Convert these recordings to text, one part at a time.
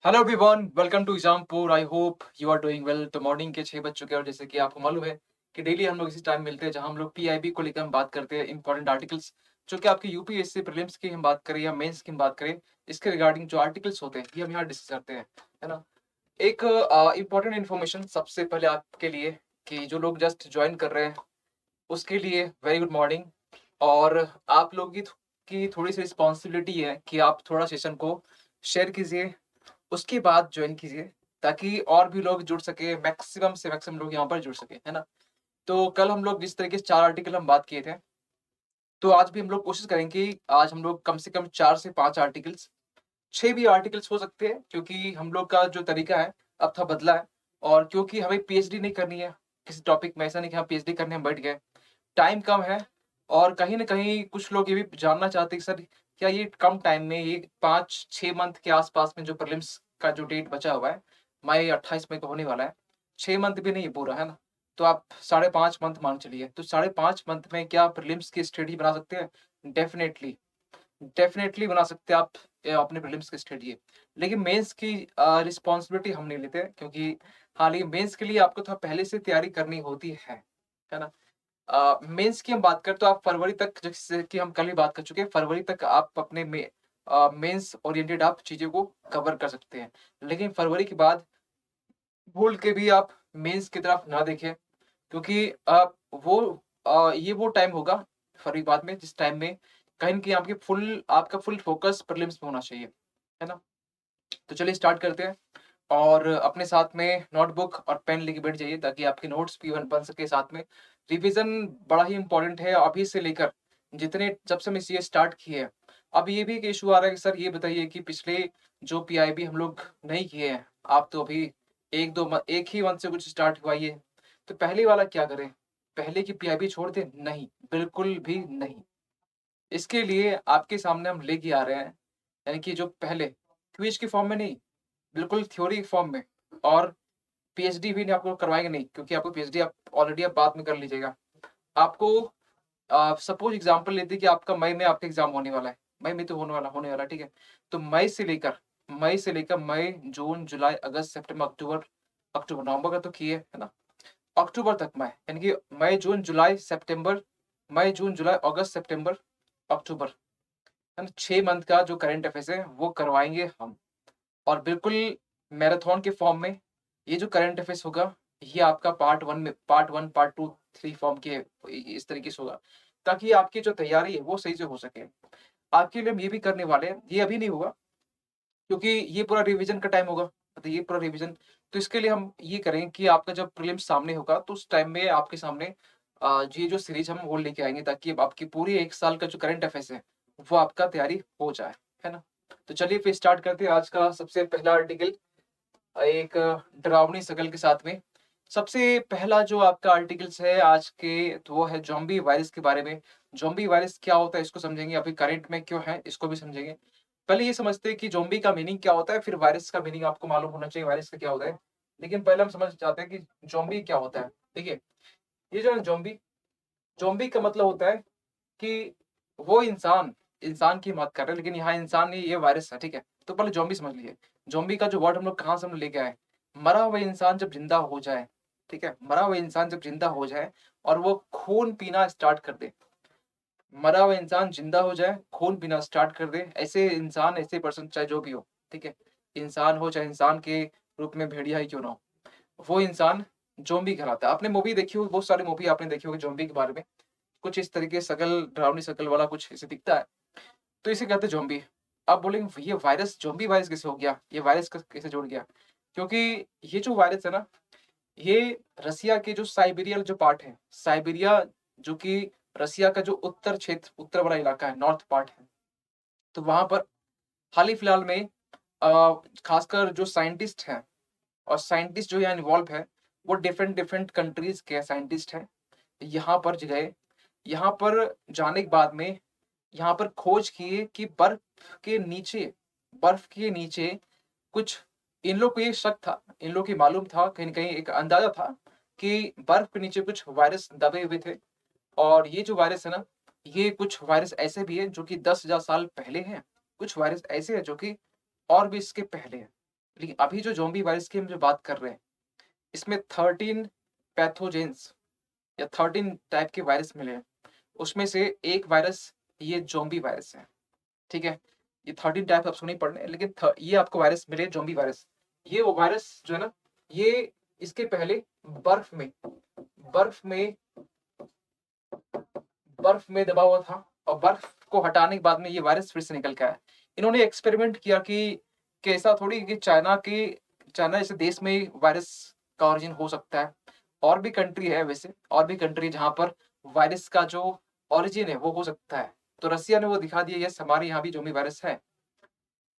Hello everyone, welcome to Exampur. I hope you are doing well. तो morning के 6 बज चुके हैं और जैसे कि आपको मालूम है कि डेली हम लोग इसी टाइम मिलते हैं जहां हम लोग पीआईबी को लेकर हम बात करते हैं, इंपॉर्टेंट आर्टिकल्स जो कि आपके यूपीएससी प्रीलिम्स की हम बात करें या मेंस की हम बात करें, इसके रिगार्डिंग जो आर्टिकल्स होते हैं ये हम यहाँ डिस्कस करते हैं, है ना। एक इंपॉर्टेंट इन्फॉर्मेशन सबसे पहले आपके लिए कि जो लोग जस्ट ज्वाइन कर रहे हैं उसके लिए वेरी गुड मॉर्निंग। और आप लोगों की थोड़ी सी रिस्पॉन्सिबिलिटी है कि आप थोड़ा सेशन को शेयर कीजिए, उसके बाद जॉइन कीजिए ताकि और भी लोग जुड़ सके, मैक्सिमम से मैक्सिमम लोग यहाँ पर जुड़ सके, है ना। तो कल हम लोग जिस तरीके से 4 आर्टिकल हम बात किए थे, तो आज भी हम लोग कोशिश करेंगे कि आज हम लोग कम से कम 4 से 5 आर्टिकल्स, 6 भी आर्टिकल्स हो सकते हैं क्योंकि हम लोग का जो तरीका है अब थोड़ा बदला है। और क्योंकि हमें पीएचडी नहीं करनी है किसी टॉपिक में, ऐसा नहीं कि हाँ पीएचडी करने हम बैठ गए, टाइम कम है। और कहीं न कहीं कुछ लोग ये भी जानना चाहते हैं कि सर क्या ये कम टाइम में ये 5-6 मंथ के आस-पास में जो प्रीलिम्स का जो डेट बचा हुआ है, मई 28 मई को होने वाला है, 6 मंथ भी नहीं है पूरा, है ना? तो आप साढ़े 5 मंथ मान चलिए, तो साढ़े 5 मंथ में क्या प्रीलिम्स की स्टडी बना सकते हैं? डेफ़िनेटली, डेफ़िनेटली बना सकते हैं आप अपने प्रीलिम्स की स्टडी। लेकिन मेंस की रिस्पॉन्सिबिलिटी हम नहीं लेते क्योंकि हाँ, लेकिन मेंस के लिए आपको थोड़ा पहले से तैयारी करनी होती है ना? मेंस की हम बात करें तो आप फरवरी तक, जैसे कि हम कल ही बात कर चुके हैं, फरवरी तक आप अपने में मेंस ओरिएंटेड आप चीज़ों को कवर कर सकते हैं। लेकिन फरवरी के बाद भूल के भी आप मेंस की तरफ ना देखें क्योंकि वो ये वो टाइम होगा फरवरी के बाद में जिस टाइम में कहीं न कहीं आपका फुल फ़ोकस प्रीलिम्स में होना चाहिए, है ना? तो चलिए स्टार्ट करते हैं। और अपने साथ में नोटबुक और पेन लेके बैठ जाइए ताकि आपके नोट्स भी बन बन सके साथ में। रिवीजन बड़ा ही इम्पोर्टेंट है अभी से लेकर, जितने जब से हमने सीए स्टार्ट की है। अब ये भी एक इश्यू आ रहा है कि सर ये बताइए कि पिछले जो पीआईबी हम लोग नहीं किए हैं, आप तो अभी 1 ही मंथ से कुछ स्टार्ट हुआ ये, तो पहले वाला क्या करें? पहले की पीआईबी छोड़ दें? नहीं, बिल्कुल भी नहीं। इसके लिए आपके सामने हम लेके आ रहे हैं, यानी कि जो पहले क्विज़ के फॉर्म में नहीं, बिल्कुल थ्योरी के फॉर्म में। और पीएचडी भी नहीं आपको करवाएँगे नहीं, क्योंकि आपको पीएचडी आप ऑलरेडी आप बाद में कर लीजिएगा। आपको सपोज़ एग्ज़ाम्पल लेते हैं कि आपका मई में आपका एग्ज़ाम होने वाला है। मई में तो होने वाला है, ठीक है? तो मई, जून, जुलाई, अगस्त, सितंबर, अक्टूबर, नवंबर का तो किए, है ना? अक्टूबर तक मई, यानी कि मई, जून, जुलाई, अगस्त, सितंबर, अक्टूबर, है ना? 6 मंथ का जो करंट अफ़ेयर्स है, वो करवाएँगे हम। और बिल्कुल मैराथन के फॉर्म में ये जो करंट अफेयर्स होगा, ये आपका पार्ट 1, पार्ट 2, 3 फॉर्म के इस तरीके से होगा, ताकि आपकी जो तैयारी है वो सही से हो सके। आपके लिए हम ये भी करने वाले हैं, ये अभी नहीं होगा क्योंकि ये पूरा रिवीजन का टाइम होगा, तो ये पूरा रिवीजन, तो इसके लिए हम ये करेंगे कि आपका जब प्रीलिम्स सामने होगा तो उस टाइम में आपके सामने ये जो सीरीज़ हम वो लेके आएँगे ताकि अब आपकी पूरी 1 साल का जो करंट अफेयर्स है, वो आपका तैयारी हो जाए, है ना? तो चलिए फिर स्टार्ट करते हैं आज का सबसे पहला आर्टिकल, एक डरावनी शकल के साथ में। सबसे पहला जो आपका आर्टिकल्स है आज के, तो वो है ज़ॉम्बी वायरस के बारे में। ज़ॉम्बी वायरस क्या होता है इसको समझेंगे, अभी करंट में क्यों है इसको भी समझेंगे। पहले ये समझते हैं कि ज़ॉम्बी का मीनिंग क्या होता है, फिर वायरस का मीनिंग आपको मालूम होना चाहिए वायरस का क्या होता है। लेकिन पहले हम समझ चाहते हैं कि ज़ॉम्बी क्या होता है। देखिए, ये जो है ज़ॉम्बी, ज़ॉम्बी का मतलब होता है कि वो इंसान की बात कर रहे हैं, लेकिन यहाँ इंसान नहीं, ये वायरस है, ठीक है? तो पहले ज़ॉम्बी समझ लीजिए। ज़ॉम्बी का जो वर्ड हम लोग कहाँ से हम लेके आए? मरा हुआ इंसान जब ज़िंदा हो जाए, ठीक है? मरा हुआ इंसान जब ज़िंदा हो जाए और वो खून पीना स्टार्ट कर दे। मरा हुआ इंसान ज़िंदा हो जाए, खून पीना स्टार्ट कर दे, ऐसे इंसान, ऐसे पर्सन चाहे जो भी हो, ठीक है? इंसान हो चाहे इंसान के रूप में भेड़िया ही क्यों ना हो, वो इंसान ज़ॉम्बी कहलाता है। आपने मूवी देखी होगी, बहुत सारी मूवी आपने देखी होगी ज़ॉम्बी के बारे में। कुछ इस तरीके शकल, डरावनी शकल वाला कुछ ऐसे दिखता है, तो इसे कहते हैं ज़ॉम्बी। आप बोलेंगे ये वायरस, ज़ॉम्बी वायरस कैसे हो गया? ये वायरस कैसे जुड़ गया? क्योंकि ये जो वायरस है ना, ये रसिया के जो साइबेरिया जो पार्ट है, साइबेरिया जो कि रसिया का जो उत्तर क्षेत्र, उत्तर वाला इलाका है, नॉर्थ पार्ट है, तो वहाँ पर हाल ही फिलहाल में खासकर जो साइंटिस्ट हैं, और साइंटिस्ट जो यहाँ इन्वॉल्व है, वो डिफरेंट डिफरेंट कंट्रीज़ के साइंटिस्ट हैं। यहाँ पर गए, यहाँ पर जाने के बाद में यहाँ पर खोज किए कि बर्फ के नीचे कुछ, इन लोग को ये शक था, इन लोग को मालूम था, कहीं न कहीं एक अंदाज़ा था कि बर्फ के नीचे कुछ वायरस दबे हुए थे। और ये जो वायरस है ना, ये कुछ वायरस ऐसे भी हैं जो कि 10,000 साल पहले हैं, कुछ वायरस ऐसे हैं जो कि और भी इसके पहले हैं। लेकिन अभी जो ज़ॉम्बी वायरस की हम जो बात कर रहे हैं, इसमें 13 पैथोजेन्स या 13 टाइप के वायरस मिले हैं। उसमें से एक वायरस ये ज़ॉम्बी वायरस है, ठीक है? ये 13 टाइप आप सुने ही पढ़ने, लेकिन ये आपको वायरस मिले ज़ॉम्बी वायरस। ये वो वायरस जो है ना, ये इसके पहले बर्फ में बर्फ में बर्फ में दबा हुआ था और बर्फ को हटाने के बाद में ये वायरस फिर से निकल के आया। इन्होंने एक्सपेरिमेंट किया कि ऐसा थोड़ी कि चाइना जैसे देश में वायरस का ओरिजिन हो सकता है। और भी कंट्री है वैसे, और भी कंट्री जहाँ पर वायरस का जो ओरिजिन है वो हो सकता है। तो रसिया ने वो दिखा दिया, यस हमारे यहाँ भी ज़ॉम्बी वायरस है।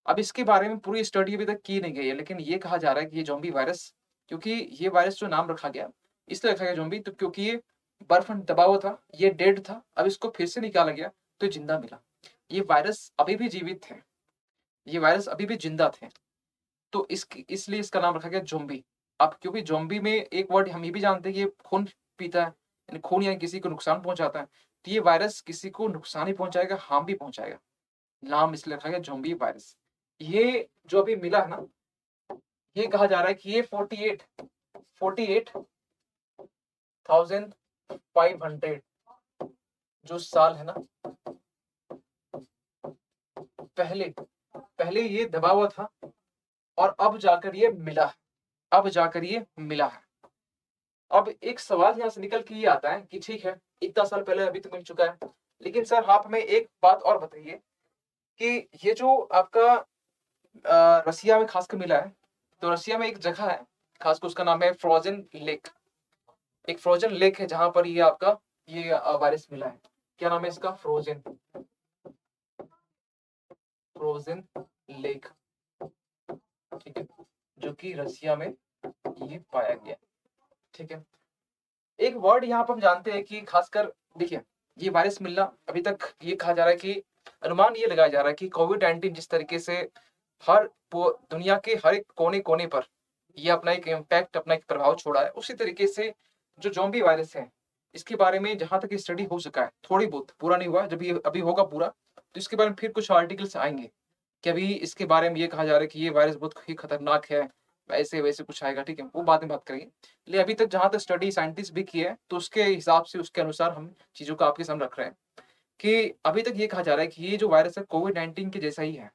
अब इसके बारे में पूरी स्टडी अभी तक की नहीं गई है, लेकिन ये कहा जा रहा है कि ये ज़ॉम्बी वायरस, क्योंकि ये वायरस जो नाम रखा गया, इसलिए रखा गया ज़ॉम्बी, तो क्योंकि ये बर्फ में दबा हुआ था, ये डेड था, अब इसको फिर से निकाला गया तो ये जिंदा मिला। ये वायरस अभी भी जीवित थे, ये वायरस अभी भी जिंदा थे, तो इसलिए इसका नाम रखा गया ज़ॉम्बी। अब क्योंकि ज़ॉम्बी में एक वर्ड हम ये भी जानते हैं कि ये खून पीता है, यानी खून यानी किसी को नुकसान पहुँचाता है, तो ये वायरस किसी को नुकसान ही पहुँचाएगा, हार्म भी पहुँचाएगा। नाम इसलिए रखा गया ज़ॉम्बी वायरस। ये जो अभी मिला है ना, ये कहा जा रहा है कि ये 48,500 जो साल है ना, पहले पहले ये दबा हुआ था और अब जाकर ये मिला है, अब जाकर ये मिला है। अब एक सवाल यहाँ से निकल के ये आता है कि ठीक है, इतना साल पहले अभी तो मिल चुका है, लेकिन सर आप हमें एक बात और बताइए कि ये जो आपका रसिया में खासकर मिला है, तो रसिया में एक जगह है, खासकर उसका नाम है फ्रोजन लेक। एक फ्रोजन लेक है जहां पर ये आपका ये वायरस मिला है। क्या नाम है इसका? फ्रोजन फ्रोजन लेक, ठीक है, जो कि रसिया में ये पाया गया, ठीक है। एक वर्ड यहाँ पर हम जानते हैं कि खासकर देखिए, ये वायरस मिलना अभी तक ये कहा जा रहा है कि अनुमान ये लगाया जा रहा है कि कोविड-19 जिस तरीके से दुनिया के हर एक कोने-कोने पर ये अपना एक इम्पैक्ट, अपना एक प्रभाव छोड़ा है, उसी तरीके से जो ज़ॉम्बी वायरस है, इसके बारे में जहाँ तक स्टडी हो सका है, थोड़ी बहुत, पूरा नहीं हुआ है, जब ये अभी होगा पूरा, तो इसके बारे में फिर कुछ आर्टिकल्स आएँगे, कि अभी इसके बारे में ये कहा जा रहा है कि ये वायरस बहुत ही खतरनाक है, वैसे-वैसे कुछ आएगा, ठीक है? वो बाद में बात करेंगे। लेकिन अभी तक जहाँ तक स्टडी साइंटिस्ट भी की है, तो उसके हिसाब से, उसके अनुसार हम चीज़ों को आपके सामने रख रहे हैं, कि अभी तक ये कहा जा रहा है कि ये जो वायरस है कोविड-19 के जैसा ही है।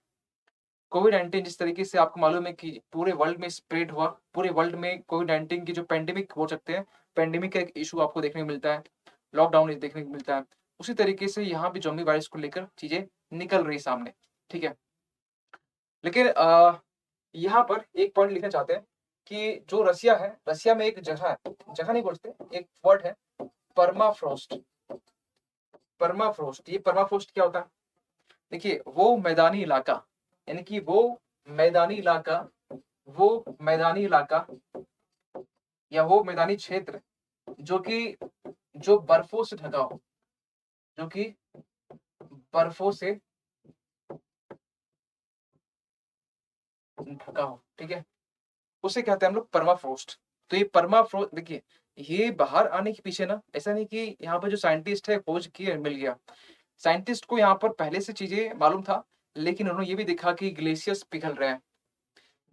कोविड-19 जिस तरीके से आपको मालूम है कि पूरे वर्ल्ड में स्प्रेड हुआ, पूरे वर्ल्ड में कोविड-19 की जो पैंडेमिक बोल सकते हैं, पैंडेमिक का एक इश्यू आपको देखने को मिलता है, लॉकडाउन देखने को मिलता है। उसी तरीके से यहाँ भी ज़ॉम्बी वायरस को लेकर चीज़ें निकल रही सामने, ठीक है? लेकिन यहाँ पर एक पॉइंट लिखना चाहते हैं कि जो रसिया है, रसिया में एक जगह है, जगह नहीं बोलते, एक वर्ड है परमाफ्रॉस्ट। परमाफ्रॉस्ट, ये परमाफ्रॉस्ट क्या होता है? देखिए, वो मैदानी इलाका, यानी कि मैदानी इलाका वो मैदानी इलाका या वो मैदानी क्षेत्र जो कि जो बर्फों से ढका हो, जो कि बर्फों से ढका हो, ठीक है? उसे कहते हैं हम लोग परमाफ्रॉस्ट। तो ये परमाफ्रॉस्ट देखिए, ये बाहर आने के पीछे ना ऐसा नहीं कि यहाँ पे जो साइंटिस्ट है खोज किए मिल गया। साइंटिस्ट को यहाँ पर पहले से चीज़ें मालूम था, लेकिन उन्होंने ये भी देखा कि ग्लेशियर्स पिघल रहे हैं,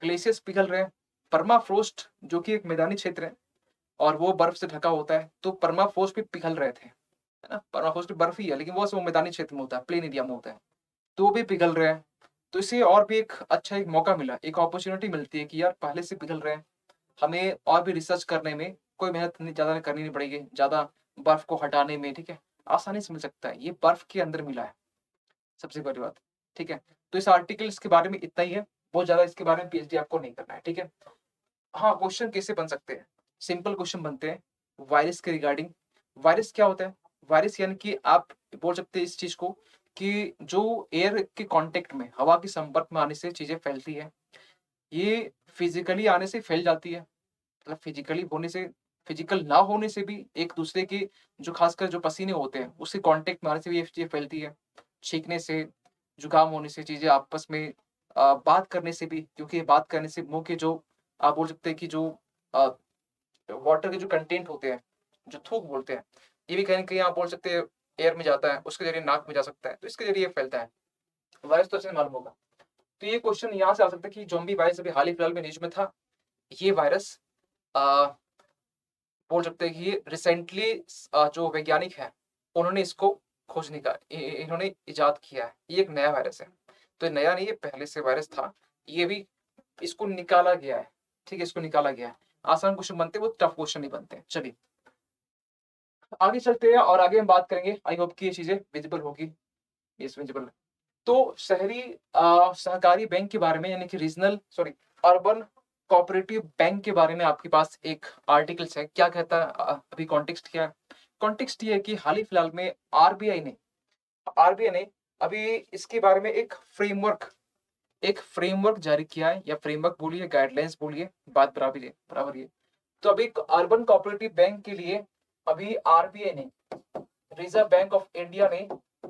ग्लेशियर्स पिघल रहे हैं। परमाफ्रॉस्ट जो कि एक मैदानी क्षेत्र है और वो बर्फ से ढका होता है, तो परमाफ्रॉस्ट भी पिघल रहे थे, है ना? परमाफ्रॉस्ट भी बर्फ ही है, लेकिन वो मैदानी क्षेत्र में होता है, प्लेन एरिया में होता है, तो वो भी पिघल रहे हैं। तो इससे और भी एक अच्छा एक मौका मिला, एक अपॉर्च्युनिटी मिलती है कि यार पहले से पिघल रहे हैं, हमें और भी रिसर्च करने में कोई मेहनत नहीं ज़्यादा करनी नहीं पड़ेगी, ज़्यादा बर्फ को हटाने में, ठीक है? आसानी से मिल सकता है, ये बर्फ के अंदर मिला है, सबसे बड़ी बात, ठीक है? तो इस आर्टिकल्स के बारे में इतना ही है, बहुत ज़्यादा इसके बारे में पीएचडी आपको नहीं करना है, ठीक है? हाँ, क्वेश्चन कैसे बन सकते हैं? सिंपल क्वेश्चन बनते हैं वायरस के रिगार्डिंग। वायरस क्या होता है? वायरस यानी कि आप बोल सकते हैं इस चीज़ को कि जो एयर के कॉन्टैक्ट में, हवा के संपर्क में आने से चीज़ें फैलती हैं। ये फिज़िकली आने से फैल जाती है, मतलब फिज़िकल ना होने से भी एक-दूसरे के जो खासकर जो पसीने होते हैं, उसके कॉन्टैक्ट में आने से भी ये चीज़ें फैलती है। छींकने से, जुकाम होने से, चीज़ें आपस में बात करने से भी, क्योंकि बात करने से मुँह के जो आप बोल सकते हैं कि जो अ, वाटर के जो कंटेंट होते हैं, जो थूक बोलते हैं, ये भी कहीं न कहीं आप बोल सकते हैं एयर में जाता है, उसके ज़रिए नाक में जा सकता है, तो इसके ज़रिए फैलता है। वायरस तो ऐसे मालूम होगा। तो ये क्वेश्चन यहाँ से आ सकता है कि ज़ॉम्बी वायरस अभी हाल ही फिलहाल में न्यूज़ में था। ये वायरस अ, बोल सकते हैं कि ये रिसेंटली जो वैज्ञानिक हैं, उन्होंने इसको खोज निका इ इ इन्होंने इजाद किया है। ये एक नया वायरस है। तो ये नया नहीं, ये पहले से वायरस था। ये भी इसको निकाला गया है। ठीक है, इसको निकाला गया है। आसान क्वेश्चन बनते हैं, वो टफ क्वेश्चन नहीं बनते हैं। चलिए, आगे चलते हैं और आगे हम बात करेंगे। आई होप कि ये चीज़ें विज़िबल होगी। यस, विज़िबल है। तो शहरी सहकारी बैंक के बारे में, यानी कि regional sorry urban cooperative bank के बारे में आपके पास एक आर्टिकल्स है। क्या कहता है अभी कॉन्टेक्स्ट क्या है? कॉन्टेक्स्ट ये है कि हाल ही फिलहाल में आरबीआई ने अभी इसके बारे में एक फ्रेमवर्क जारी किया है, या फ्रेमवर्क बोलिए, गाइडलाइंस बोलिए, बात बराबर ये। तो अभी अर्बन कोऑपरेटिव बैंक के लिए अभी आरबीआई ने, रिजर्व बैंक ऑफ इंडिया ने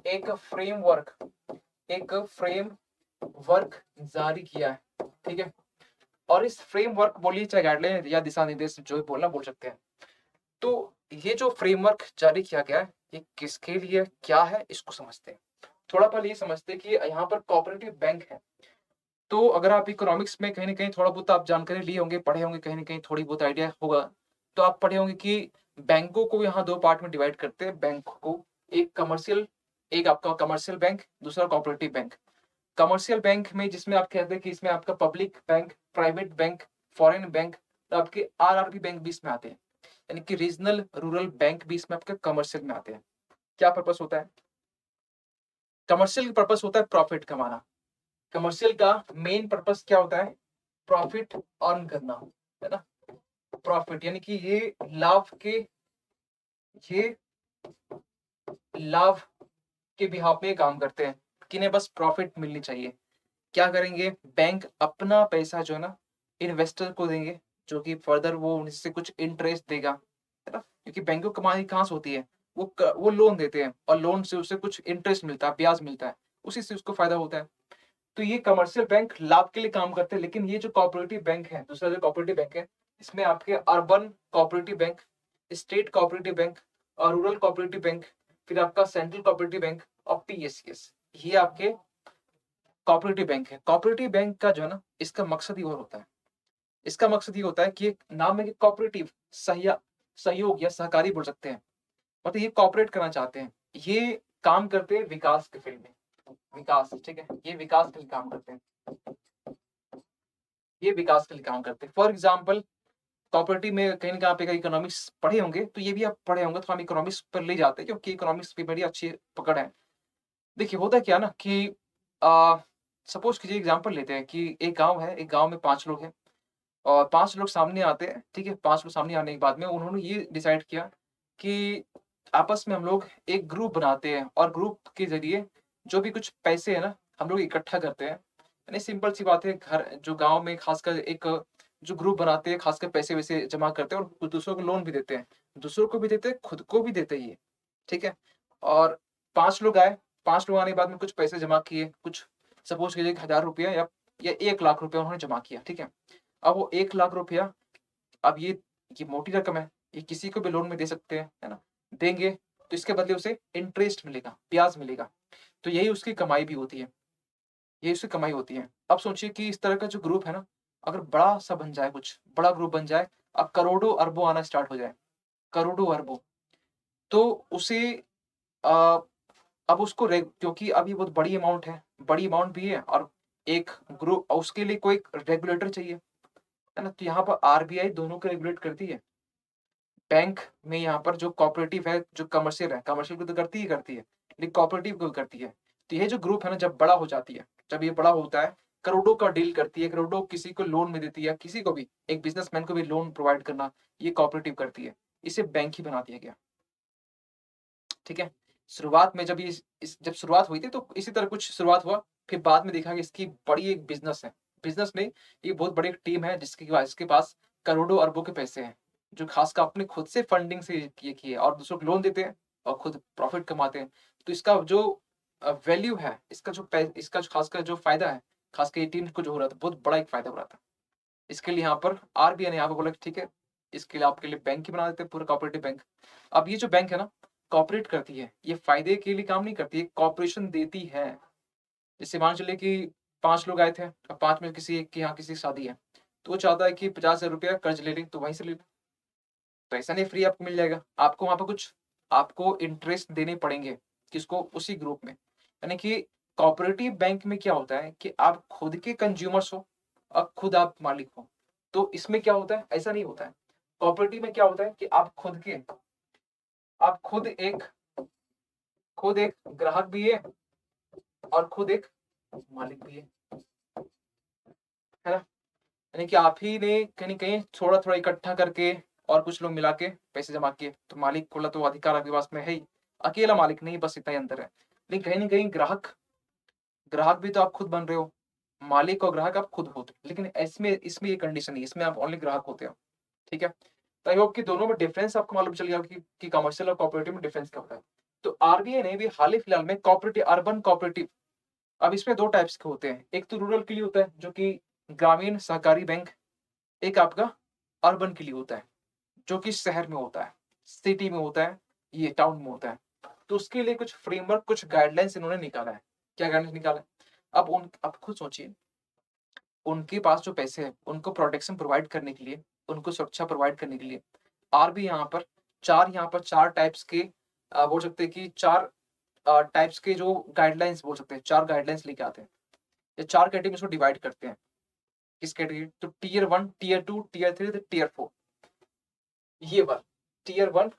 एक फ्रेमवर्क जारी किया है। ठीक है, और इस फ्रेमवर्क बोलिए चाहे गाइडलाइन या दिशा निर्देश जो भी बोलना बोल सकते हैं। तो ये जो फ्रेमवर्क जारी किया गया है, ये किसके लिए क्या है, इसको समझते हैं। थोड़ा पहले ये समझते हैं कि यहाँ पर कोऑपरेटिव बैंक है। तो अगर आप इकोनॉमिक्स में कहीं न कहीं थोड़ा बहुत आप जानकारी लिए होंगे, पढ़े होंगे, कहीं न कहीं थोड़ी बहुत आइडिया होगा, तो आप पढ़े होंगे कि बैंकों को यहाँ 2 पार्ट में डिवाइड करते हैं। बैंक को एक आपका कमर्शियल बैंक, दूसरा कोऑपरेटिव बैंक। कमर्शियल बैंक में जिसमें आप कहते हैं कि इसमें आपका public bank, private bank, foreign bank, तो आपके आरआरबी बैंक भी इसमें आते हैं। यानी कि रीजनल रूरल बैंक भी इसमें आपके कमर्शियल में आते हैं। क्या पर्पस होता है? कमर्शियल का पर्पस होता है प्रॉफिट कमाना। कमर्शियल का मेन पर्पस क्या होता है? प्रॉफिट अर्न करना, है ना? प्रॉफिट यानी कि ये लाभ के बिहाफ पे काम करते हैं कि इन्हें बस प्रॉफिट मिलनी चाहिए। क्या करेंगे? बैंक अपना पैसा जो है ना इन्वेस्टर को देंगे, जो कि फर्दर वो उनसे कुछ इंटरेस्ट देगा, है ना? क्योंकि बैंकों की कमाई कहाँ से होती है? वो लोन देते हैं और लोन से उसे कुछ इंटरेस्ट मिलता है, ब्याज मिलता है, उसी से उसको फायदा होता है। तो ये कमर्शियल बैंक लाभ के लिए काम करते हैं। लेकिन ये जो कोऑपरेटिव बैंक है, दूसरा जो कोऑपरेटिव बैंक है, इसमें आपके urban cooperative bank, state cooperative bank और रूरल कोऑपरेटिव बैंक, फिर आपका सेंट्रल कोऑपरेटिव बैंक और पीएससीएस, ये आपके कोऑपरेटिव बैंक है। कोऑपरेटिव बैंक का जो है ना, इसका मकसद ही और होता है। इसका मकसद ये होता है कि एक नाम है कि कोऑपरेटिव, सहयोग या सहकारी बोल सकते हैं। मतलब ये कोऑपरेट करना चाहते हैं। ये काम करते हैं विकास के फील्ड में। विकास, ठीक है? ये विकास के लिए काम करते हैं। ये विकास के लिए काम करते हैं। फॉर एग्जाम्पल, कोऑपरेटिव में कहीं न कहीं आप इकोनॉमिक्स पढ़े होंगे, तो ये भी आप पढ़े होंगे, तो हम इकोनॉमिक्स पर ले जाते हैं क्योंकि इकोनॉमिक्स की बड़ी अच्छी पकड़ है। देखिए, होता क्या है ना कि अ, सपोज़ कीजिए एग्जांपल लेते हैं कि एक गाँव है, एक गाँव में 5 लोग हैं और 5 लोग सामने आते हैं, ठीक है? 5 लोग सामने आने के बाद में उन्होंने ये डिसाइड किया कि आपस में हम लोग एक ग्रुप बनाते हैं और ग्रुप के ज़रिए जो भी कुछ पैसे हैं ना, हम लोग इकट्ठा करते हैं। यानी सिंपल सी बात है, घर जो गाँव में खासकर एक जो ग्रुप बनाते हैं, खासकर पैसे-वैसे जमा करते हैं और दूसरों को लोन भी देते हैं। दूसरों को भी देते हैं, खुद को भी देते हैं ये, ठीक है? और 5 लोग आए, 5 लोग आने के बाद में कुछ पैसे जमा किए, कुछ सपोज़ कीजिए ₹1000 या 1 लाख रुपया उन्होंने जमा किया, ठीक है? अब वो 1 लाख रुपया, अब ये मोटी रकम है, ये किसी को भी लोन में दे सकते हैं, है ना? देंगे तो इसके बदले उसे इंटरेस्ट मिलेगा, ब्याज मिलेगा। तो यही उसकी कमाई भी होती है, यही उसकी कमाई होती है। अब सोचिए कि इस तरह का जो ग्रुप है ना, अगर बड़ा-सा बन जाए, कुछ बड़ा ग्रुप बन जाए, अब करोड़ों-अरबों आना स्टार्ट हो जाए, करोड़ों-अरबों, तो उसे अ, अब उसको क्योंकि अब ये बहुत बड़ी अमाउंट है, बड़ी अमाउंट भी है और एक ग्रुप, और उसके लिए कोई रेगुलेटर चाहिए, है ना? तो यहाँ पर आरबीआई दोनों को रेगुलेट करती है। बैंक में यहाँ पर जो कोऑपरेटिव है, जो कमर्शियल को तो करती है, लेकिन कोऑपरेटिव को भी करती है। तो ये जो ग्रुप है ना, जब बड़ा हो जाती है, जब ये बड़ा होता है, करोड़ों का डील करती है, करोड़ों किसी को लोन में देती है, किसी को भी, एक बिज़नेसमैन को भी लोन प्रोवाइड करना, ये कोऑपरेटिव करती है। इसे बैंक ही बना दिया गया, ठीक है? शुरुआत में जब जब शुरुआत हुई थी तो इसी तरह कुछ शुरुआत हुआ, फिर बाद में देखा कि इसकी बड़ी एक बिज़नेस है। बिज़नेस नहीं, ये बहुत बड़ी एक टीम है जिसके पास करोड़ों-अरबों के पैसे हैं, जो खासकर अपने खुद से फंडिंग से ये किए और दूसरों को लोन देते हैं और खुद प्रॉफिट कमाते हैं। तो इसका जो वैल्यू है, इसका जो खासकर जो फ़ायदा है, खासकर ये टीम को जो हो रहा था, बहुत बड़ा एक फ़ायदा हो रहा था। इसके लिए यहाँ पर आरबीआई ने यहाँ पे बोला कि ठीक है, इसके लिए आपके लिए बैंक ही बना देते हैं, पूरा कोऑपरेटिव बैंक। अब ये जो बैंक है ना, कोऑपरेट करती है, ये फ़ायदे के लिए काम नहीं करती है, कॉर्पोरेशन देती है। जैसे मान चलिए कि 5 लोग आए थे, अब 5 में किसी एक के यहाँ किसी की शादी है, तो वो चाहता है कि 50,000 रुपया कर्ज ले लें, तो वहीं से ले लें। तो ऐसा नहीं फ्री आपको मिल जाएगा, आपको वहाँ पे कुछ आपको इंटरेस्ट देने पड़ेंगे, किसको? उसी ग्रुप में। यानी कि कोऑपरेटिव बैंक में क्या होता है कि आप खुद के कंज्यूमर्स हो और खुद आप मालिक हो। तो इसमें क्या होता है? ऐसा नहीं होता है। कोऑपरेटिव में क्या होता है कि आप खुद एक ग्राहक भी है और खुद एक मालिक भी है ना? यानी कि आप ही ने कहीं न कहीं थोड़ा-थोड़ा इकट्ठा करके और कुछ लोग मिला के पैसे जमा किए, तो मालिक वाला तो अधिकार आपके पास में है ही। अकेला मालिक नहीं, बस इतना ही अंतर है। लेकिन कहीं न कहीं ग्राहक ग्राहक भी तो आप खुद बन रहे हो। मालिक और ग्राहक आप खुद होते हो। लेकिन इसमें इसमें ये कंडीशन नहीं है, इसमें आप ओनली ग्राहक होते हो। ठीक है? तो आई होप कि दोनों में डिफरेंस आपको मालूम चल गया कि कमर्शियल और कोऑपरेटिव में डिफरेंस क्या होता है। तो आरबीआई ने भी हाल ही फिलहाल में अर्बन कोऑपरेटिव, अब इसमें 2 टाइप्स के होते हैं। एक तो रूरल के लिए होता है, जो कि ग्रामीण सहकारी बैंक। एक आपका अर्बन के लिए होता है, जो कि शहर में होता है, सिटी में होता है, ये टाउन में होता है। तो उसके लिए कुछ फ्रेमवर्क, कुछ गाइडलाइंस इन्होंने निकाला है। क्या गाइडलाइंस निकाला है? अब खुद सोचिए, उनके पास जो पैसे हैं, उनको प्रोटेक्शन प्रोवाइड करने के लिए, उनको सुरक्षा प्रोवाइड करने के लिए आरबीआई यहाँ पर 4 टाइप्स के बोल सकते हैं कि 4 टाइप्स के जो गाइडलाइंस बोल सकते हैं, 4 गाइडलाइंस लेके आते हैं। ये 4 कैटेगरी में इसको डिवाइड करते हैं। किस कैटेगरी? तो टियर 1, टियर 2, टियर 3, तो टियर 4। ये वाला टियर 1,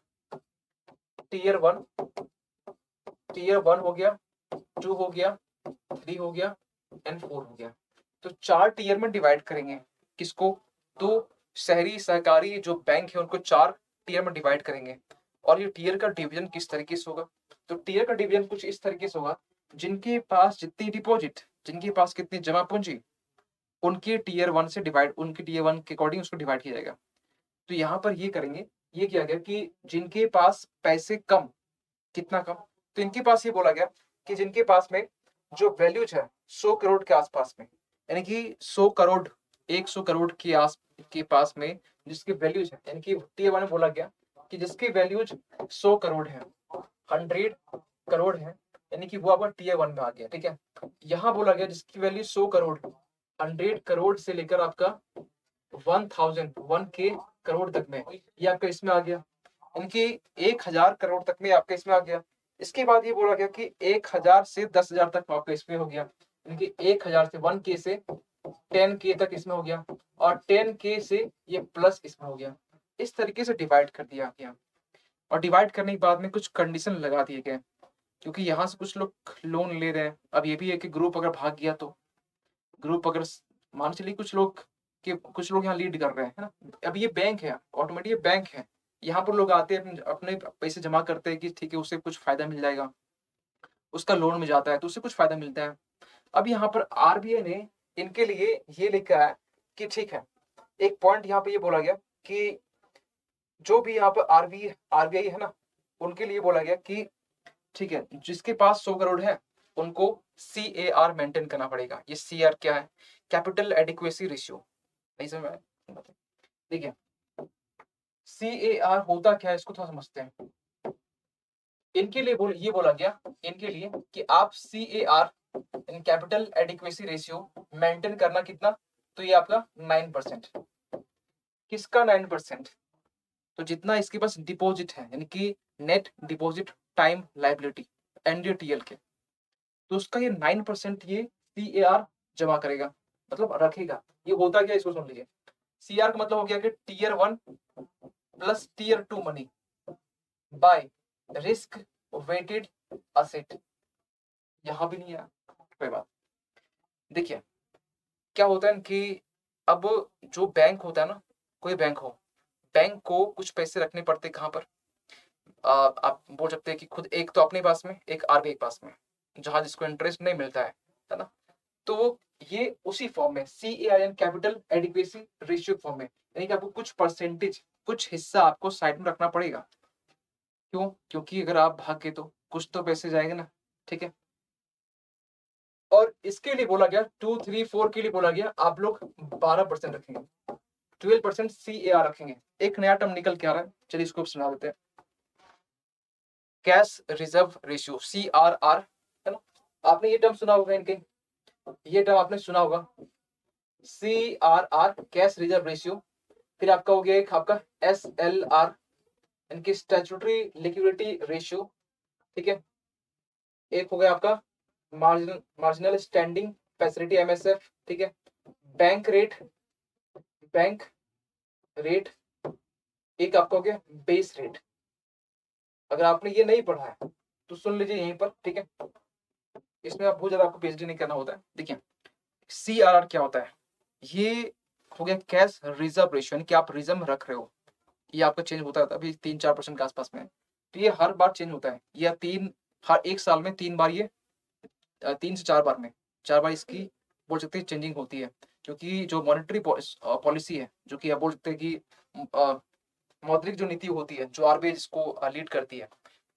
टियर 1, टियर 1 हो गया, 2 हो गया, 3 हो गया एंड 4 हो गया। तो 4 टियर में डिवाइड करेंगे। किसको? तो शहरी सहकारी जो बैंक है उनको 4 टियर में डिवाइड करेंगे। और ये टियर का डिवीजन किस तरीके से होगा? तो टियर का डिवीजन कुछ इस तरीके से होगा, जिनके पास जितनी डिपॉजिट, जिनके पास कितनी जमा पूंजी, उनके टियर 1 से डिवाइड, उनके टियर 1 के अकॉर्डिंग उसको डिवाइड किया जाएगा। तो यहाँ पर ये करेंगे, ये किया गया कि जिनके पास पैसे कम, कितना कम? तो इनके पास ये बोला गया कि जिनके पास में जो वैल्यूज है 100 करोड़ के आसपास में, यानी कि 100 करोड़, 100 करोड़ के पास में जिसकी वैल्यूज है, यानी कि टियर 1 में बोला गया कि जिसकी वैल्यूज 100 करोड़ है, 100 करोड़ है, यानी कि वो आपका टियर 1 में आ गया। ठीक है? यहाँ बोला गया जिसकी वैल्यू 100 करोड़, 100 करोड़ से लेकर आपका 1 करोड़ तक में ये आपका इसमें आ गया, यानी 1000 करोड़ तक में आपका इसमें आ गया। इसके बाद ये बोला गया कि 1000 से 10,000 तक आपका इसमें हो गया, यानी कि 1000 से 1K से 10K तक इसमें हो गया, और 10K से ये प्लस इसमें हो गया। इस तरीके से डिवाइड कर दिया गया, और डिवाइड करने के बाद में कुछ कंडीशन लगा दिए गए, क्योंकि यहाँ से कुछ लोग लोन ले रहे हैं। अब ये भी है कि ग्रुप अगर भाग गया तो, ग्रुप अगर मान चलिए कुछ लोग यहाँ लीड कर रहे हैं, है ना? अब ये बैंक है, ऑटोमेटिक ये बैंक है, यहाँ पर लोग आते हैं, अपने पैसे जमा करते हैं कि ठीक है उससे कुछ फायदा मिल जाएगा, उसका लोन में जाता है तो उससे कुछ फायदा मिलता है। अब यहाँ पर आरबीआई ने इनके लिए ये लिखा है कि ठीक है, एक पॉइंट यहाँ पे ये बोला गया कि जो भी यहाँ पर आरबीआई है ना, उनके लिए बोला गया कि ठीक है, जिसके पास 100 करोड़ है उनको CAR मेंटेन करना पड़ेगा। ये CR क्या है? Capital adequacy ratio. नहीं समझ में आया? देखिए, CAR होता क्या है, इसको थोड़ा समझते हैं। इनके लिए ये बोला गया इनके लिए कि आप CAR, capital adequacy ratio maintain करना कितना? तो ये आपका 9%। किसका 9%? तो जितना इसके पास डिपॉजिट है, यानी कि net deposit time liability, NDTL के, तो उसका ये 9% ये CAR जमा करेगा, मतलब रखेगा। ये होता क्या, इसको सुन लीजिए। CR का मतलब हो गया कि tier 1 plus tier 2 money by risk weighted asset. यहां भी नहीं है कोई बात। देखिए क्या होता है कि अब जो बैंक होता है ना, कोई बैंक हो, बैंक को कुछ पैसे रखने पड़ते कहां पर? आप बोल सकते हैं कि खुद एक तो अपने पास में, एक आरबीआई के पास में, जहां जिसको इंटरेस्ट नहीं मिलता है ना? तो ये उसी फॉर्म में CAIN, capital adequacy ratio form में, यानी कि आपको कुछ परसेंटेज, कुछ हिस्सा आपको साइड में रखना पड़ेगा। क्यों? क्योंकि अगर आप भाग गए तो कुछ तो पैसे जाएंगे ना। ठीक है? और इसके लिए बोला गया 2, 3, 4 के लिए बोला गया आप लोग 12% रखेंगे, 12% CAR रखेंगे। एक नया टर्म निकल के आ रहा है, चलिए इसको सुना देते हैं। कैश रिजर्व रेशियो, CRR, है ना? आपने ये टर्म सुना होगा इनके। ये टर्म आपने सुना होगा, CRR कैश रिजर्व रेशियो। फिर आपका हो गया एक आपका SLR, इनकी स्टैट्यूटरी लिक्विडिटी रेशियो, ठीक है। एक हो गया आपका मार्जिनल स्टैंडिंग फैसिलिटी MSF, ठीक है। बैंक रेट, बैंक रेट, एक आपका हो गया बेस रेट। अगर आपने ये नहीं पढ़ा है तो सुन लीजिए यहीं पर, ठीक है। इसमें आप बहुत ज्यादा आपको PhD नहीं करना होता है। देखिए CRR क्या होता है, ये हो गया कैश रिजर्व रेशियो, यानी कि आप रिजर्व में रख रहे हो। ये आपका चेंज होता है अभी 3-4% के आसपास में। तो ये हर बार चेंज होता है, या हर एक साल में 3 बार, ये 3 से 4 बार में, 4 बार इसकी बोल सकते हैं चेंजिंग होती है। क्योंकि जो मॉनेटरी पॉलिसी है, जो कि आप बोल सकते हैं कि मौद्रिक जो नीति होती है, जो RBI जिसको लीड करती है,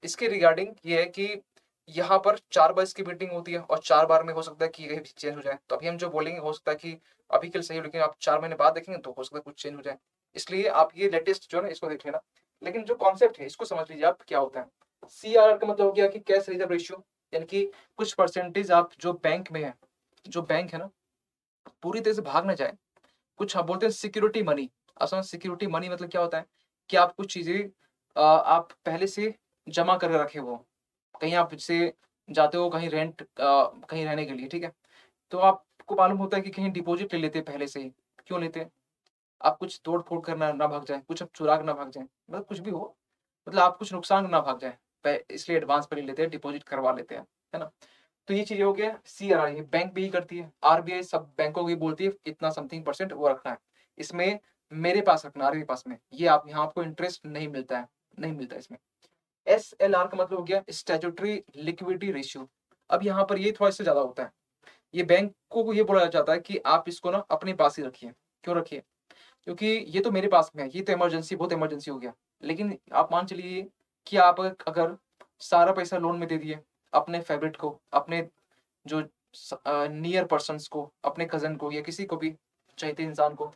इसके रिगार्डिंग ये है कि यहाँ पर 4 बार इसकी मीटिंग होती है, और 4 बार में हो सकता है कि ये भी चेंज हो जाए। तो अभी हम जो बोलेंगे हो सकता है कि अभी के लिए सही हो, लेकिन आप 4 महीने बाद देखेंगे तो हो सकता है कुछ चेंज हो जाए। इसलिए आप ये लेटेस्ट जो है ना इसको देख लेना। लेकिन जो कॉन्सेप्ट है इसको समझ लीजिए आप क्या होता है। CRR का मतलब हो गया कि कैश रिजर्व रेशियो, यानी कि कुछ परसेंटेज आप जो बैंक में है, जो बैंक है ना, पूरी तरह से भाग ना जाए। कुछ हम बोलते हैं सिक्योरिटी मनी। असल सिक्योरिटी मनी मतलब क्या होता है कि आप कुछ चीजें आप पहले से जमा कर रखे हो। कहीं आप से जाते हो कहीं कहीं रहने के लिए, ठीक है। तो आपको मालूम होता है कि कहीं डिपॉजिट ले लेते हैं पहले से ही। क्यों लेते हैं? आप कुछ तोड़-फोड़ करना ना भाग जाए, कुछ आप चुरा के ना भाग जाएँ, मतलब कुछ भी हो, मतलब आप कुछ नुकसान ना भाग जाए। इसलिए एडवांस पे ले लेते हैं, डिपॉजिट करवा लेते हैं, है ना? तो ये चीज़ हो गया CRR, ये बैंक भी ही करती है। RBI सब बैंकों को भी बोलती है इतना समथिंग परसेंट वो रखना है। इसमें मेरे पास रखना, RBI के पास में। ये आप यहाँ आपको इंटरेस्ट नहीं मिलता है, नहीं मिलता है इसमें। SLR का मतलब हो गया स्टैट्यूटरी लिक्विडिटी रेशियो। अब यहाँ पर ये थोड़ा इससे ज़्यादा होता है। ये बैंकों को ये बोला जाता है कि आप इसको ना अपने पास ही रखिए। क्यों रखिए? क्योंकि ये तो मेरे पास में है, ये तो इमरजेंसी, बहुत इमरजेंसी हो गया। लेकिन आप मान चलिए कि आप अगर सारा पैसा लोन में दे दिए, अपने फेवरेट को, अपने जो नियर पर्सन्स को, अपने कज़न को, या किसी को भी चाहते इंसान को,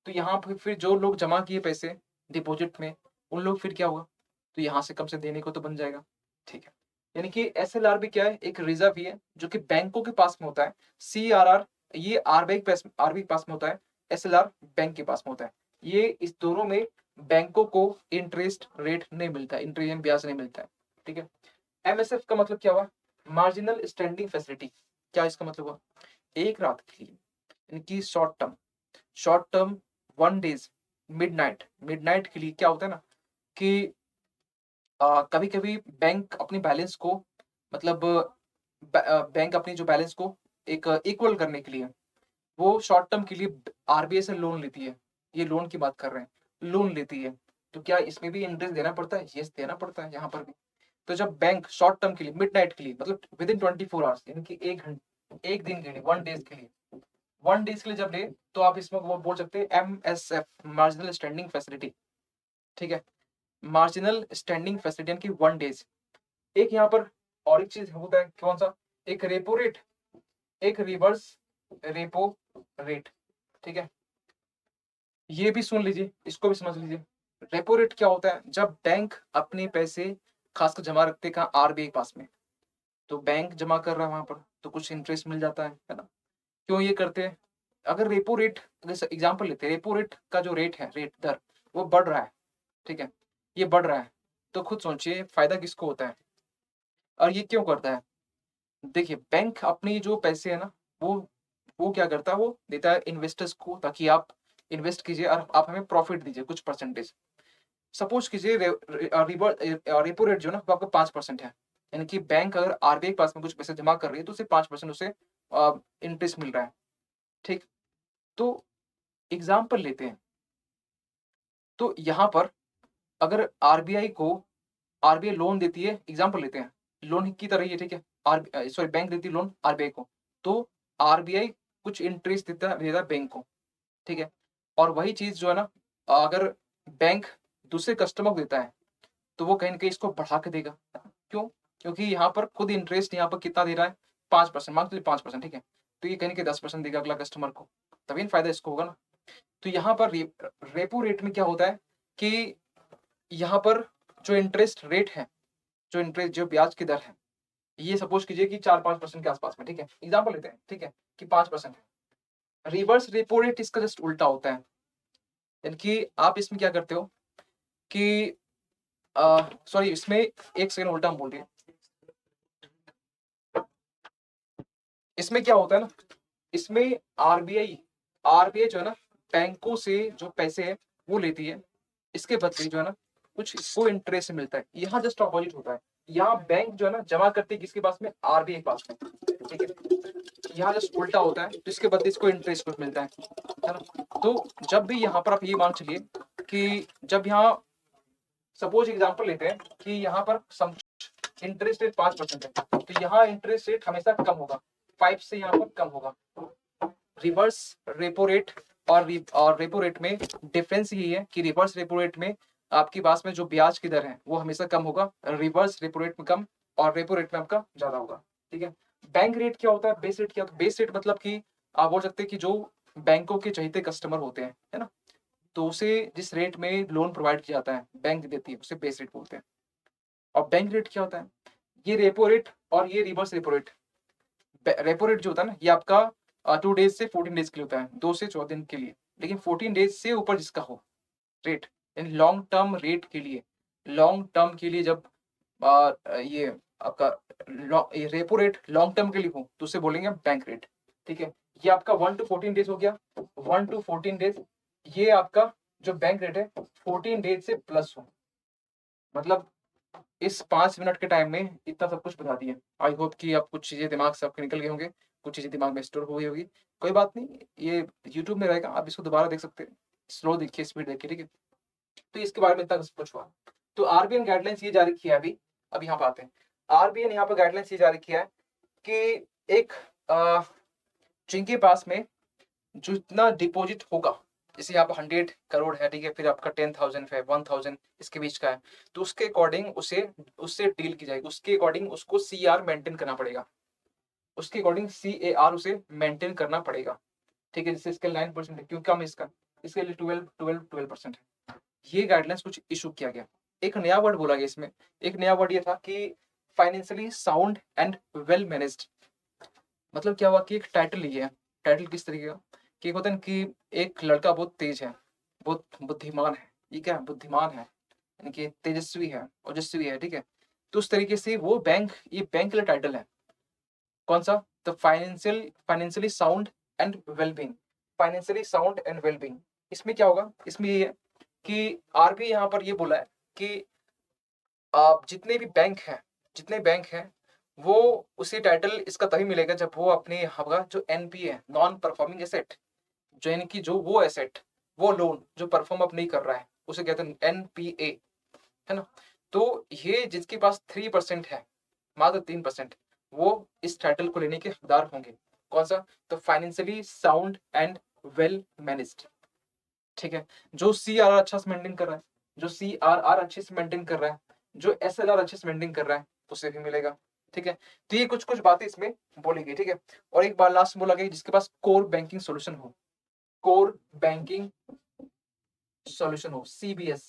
तो यहाँ पे फिर जो लोग जमा किए पैसे डिपॉज़िट में, उन लोग फिर क्या हुआ? तो यहाँ से कम से देने को तो बन जाएगा, ठीक है। यानी कि SLR भी क्या है? एक रिज़र्व ही है, जो कि बैंकों के पास में होता है। CRR ये RBI के पास में होता है, SLR बैंक के पास में होता है। ये इस दोनों में बैंकों को इंटरेस्ट रेट नहीं मिलता है, इंटरेस्ट यानी ब्याज नहीं मिलता है, ठीक है। MSF का मतलब क्या हुआ? Marginal standing facility. क्या इसका मतलब हुआ? एक रात के लिए, इनकी शॉर्ट टर्म 1 डेज़ मिडनाइट के लिए क्या होता है ना कि कभी-कभी बैंक अपनी बैलेंस को, मतलब बैंक अपनी जो बैलेंस को एक इक्वल करने के लिए, वो शॉर्ट टर्म के लिए RBI से लोन लेती है। ये लोन की बात कर रहे हैं, लोन लेती है। तो क्या इसमें भी इंटरेस्ट देना पड़ता है? यस, देना पड़ता है यहाँ पर भी। तो जब बैंक शॉर्ट टर्म के लिए, मिडनाइट के लिए, मतलब विदिन 24 आवर्स, यानी कि 1 दिन के लिए, 1 डेज़ के लिए, 1 डेज़ के लिए जब ले, तो आप इसमें वो बोल सकते हैं MSF, मार्जिनल स्टैंडिंग फैसिलिटी, ठीक है। मार्जिनल स्टैंडिंग फैसिलिटी यानी कि 1 डेज़। एक यहाँ पर और एक चीज़ होता है, कौन-सा? एक रेपो रेट, एक रिवर्स रेपो रेट, ठीक है। ये भी सुन लीजिए, इसको भी समझ लीजिए। रेपो रेट क्या होता है? जब बैंक अपने पैसे खासकर जमा रखते हैं कहाँ? RBI के पास में। तो बैंक जमा कर रहा है वहाँ पर, तो कुछ इंटरेस्ट मिल जाता है ना? क्यों ये करते हैं? अगर रेपो रेट, जैसे एग्ज़ाम्पल लेते हैं, रेपो रेट का जो रेट है, रेट दर, वो बढ़ रहा है, ठीक है? ये बढ़ रहा है, तो खुद सोचिए फ़ायदा किसको होता है? और ये क्यों करता है? देखिए, बैंक अपनी जो पैसे है ना, वो क्या करता है, वो देता है इन्वेस्टर्स को, ताकि आप इन्वेस्ट कीजिए और आप हमें प्रॉफ़िट दीजिए कुछ परसेंटेज। सपोज़ कीजिए रेपो रेट जो है ना, वो आपका 5% है। यानी कि बैंक अगर RBI के पास में कुछ पैसे जमा कर रही है, तो उसे 5% उसे इंटरेस्ट मिल रहा है, ठीक? तो एग्ज़ाम्पल लेते हैं, तो यहाँ पर अगर RBI लोन देती है, एग्ज़ाम्पल लेते हैं, लोन की तरह ही है, ठीक है? सॉरी, बैंक देती है लोन RBI को, तो RBI कुछ इंटरेस्ट देता है बैंक को, ठीक है? और वही चीज़ जो है ना, अगर बैंक दूसरे कस्टमर को देता है, तो वो कहीं न कहीं इसको बढ़ा के देगा। क्यों? क्योंकि यहाँ पर खुद इंटरेस्ट यहाँ पर कितना दे रहा है? 5%, मान लीजिए 5%, ठीक है? तो ये कहीं न कहीं 10% देगा अगला कस्टमर को, तभी ना फ़ायदा इसको होगा ना। तो यहाँ पर रेपो रेट में क्या होता है कि यहाँ पर जो इंटरेस्ट रेट है, जो ब्याज की दर है, ये सपोज़ कीजिए कि 4-5% के आस-पास में, ठीक है? एग्ज़ाम्पल लेते हैं, ठीक है? कि 5% है। रिवर्स रेपो रेट इसका जस्ट उल्टा होता है, यानी कि आप इसमें क्या करते हो कि सॉरी, इसमें एक सेकंड, उल्टा हम बोल रहे हैं। इसमें क्या होता है ना, इसमें आरबीआई आरबीआई जो है ना बैंकों से जो पैसे है वो लेती है, इसके बदले जो है ना कुछ इसको इंटरेस्ट मिलता है। यहाँ जस्ट अपोजिट होता है, यहाँ बैंक जो है ना जमा करती है किसके पास में, आरबीआई के पास में, ठीक है। यहाँ जस्ट उल्टा होता है, तो इसके बदले इसको इंटरेस्ट कुछ मिलता है ना। तो जब भी यहाँ पर आप ये मान चलिए कि जब यहाँ सपोज एग्जाम्पल लेते हैं कि यहाँ पर इंटरेस्ट रेट 5% है, तो यहाँ इंटरेस्ट रेट हमेशा कम होगा, 5 से यहाँ पर कम होगा। रिवर्स रेपो रेट और रेपो रेट में डिफरेंस यही है कि रिवर्स रेपो रेट में आपके पास में जो ब्याज की दर है वो हमेशा कम होगा, रिवर्स रेपो रेट में कम, और रेपो रेट में आपका ज्यादा होगा, ठीक है। बैंक रेट क्या होता है, बेस रेट क्या होता है, बेस रेट मतलब कि आप बोल सकते हैं कि जो बैंकों के चहेते कस्टमर होते हैं, है ना, तो उसे जिस रेट में लोन प्रोवाइड किया जाता है बैंक देती है उसे बेस रेट बोलते हैं। और बैंक रेट क्या होता है, ये रेपो रेट और ये reverse repo rate. Repo rate जो होता है ना ये आपका 2 डेज से 14 डेज के लिए होता है, 2 से 14 दिन के लिए, लेकिन 14 डेज से ऊपर जिसका हो रेट, यानी लॉन्ग टर्म रेट के लिए, लॉन्ग टर्म के लिए जब ये आपका ये रेपो रेट लॉन्ग टर्म के लिए हो तो उसे बोलेंगे बैंक रेट, ठीक है। ये आपका 1 to 14 डेज हो गया, 1 to 14 डेज, ये आपका जो बैंक रेट है 14 डेज से प्लस हो, मतलब इस 5 मिनट के टाइम में इतना सब कुछ बता दिया। आई होप कि अब कुछ चीजें दिमाग से आपके निकल गए होंगे, कुछ चीजें दिमाग में स्टोर हो गई होगी। कोई बात नहीं, ये यूट्यूब में रहेगा, आप इसको दोबारा देख सकते हैं, स्लो देखिए, स्पीड देखिए, ठीक है। तो इसके बारे में इतना कुछ हुआ। तो आरबीआई गाइडलाइंस ये जारी किया है अभी, अब यहाँ पे आते हैं। आरबीआई ने यहाँ पर गाइडलाइंस ये जारी किया है कि एक जिनके पास में जितना डिपॉजिट होगा, जैसे यहाँ पर 100 करोड़ है, ठीक है, फिर आपका 10,000 है, 1,000 इसके बीच का है, तो उसके अकॉर्डिंग उसे उससे डील की जाएगी, उसके अकॉर्डिंग उसको सीआर मेंटेन करना पड़ेगा, उसके अकॉर्डिंग सीएआर उसे मेंटेन करना पड़ेगा, ठीक है। जैसे इसके 9% है, क्यों कम है इसका, इसके लिए 12% है। ये गाइडलाइंस कुछ इशू किया गया। एक नया वर्ड बोला गया इसमें, एक नया वर्ड ये था कि financially sound and well managed. मतलब क्या हुआ कि एक टाइटल ये है, टाइटल किस तरीके का कि एक होता है ना कि एक लड़का बहुत तेज है, बहुत बुद्धिमान है, ये क्या है, बुद्धिमान है, यानी कि तेजस्वी है, ओजस्वी है, ठीक है। तो उस तरीके से वो बैंक, ये बैंक का टाइटल है, कौन सा, the financially sound and wellbeing, financially sound and wellbeing. इसमें क्या होगा, इसमें ये है कि आरबीआई यहाँ पर ये बोला है कि आप जितने भी बैंक हैं, जितने बैंक हैं वो उसी टाइटल इसका तभी मिलेगा जब वो अपने यहाँ का जो एनपीए है, नॉन परफॉर्मिंग एसेट, जो यानी कि जो वो एसेट, वो लोन जो परफॉर्म अप नहीं कर रहा है उसे कहते हैं एनपीए, है ना। तो ये जिसके पास 3% है, मात्र 3%, वो इस टाइटल को लेने के हकदार होंगे। कौन सा, तो financially sound and well managed, ठीक है। जो सीआरआर अच्छा से मेंटेन कर रहा है, जो सीआरआर अच्छे से मेंटेन कर रहा है, जो एसएलआर अच्छे से मेंटेन कर रहा है उसे भी मिलेगा, ठीक है। तो ये कुछ कुछ बातें इसमें बोली गई, ठीक है। और एक बार लास्ट बोला गया जिसके पास कोर बैंकिंग सोल्यूशन हो, कोर बैंकिंग सॉल्यूशन हो, सीबीएस,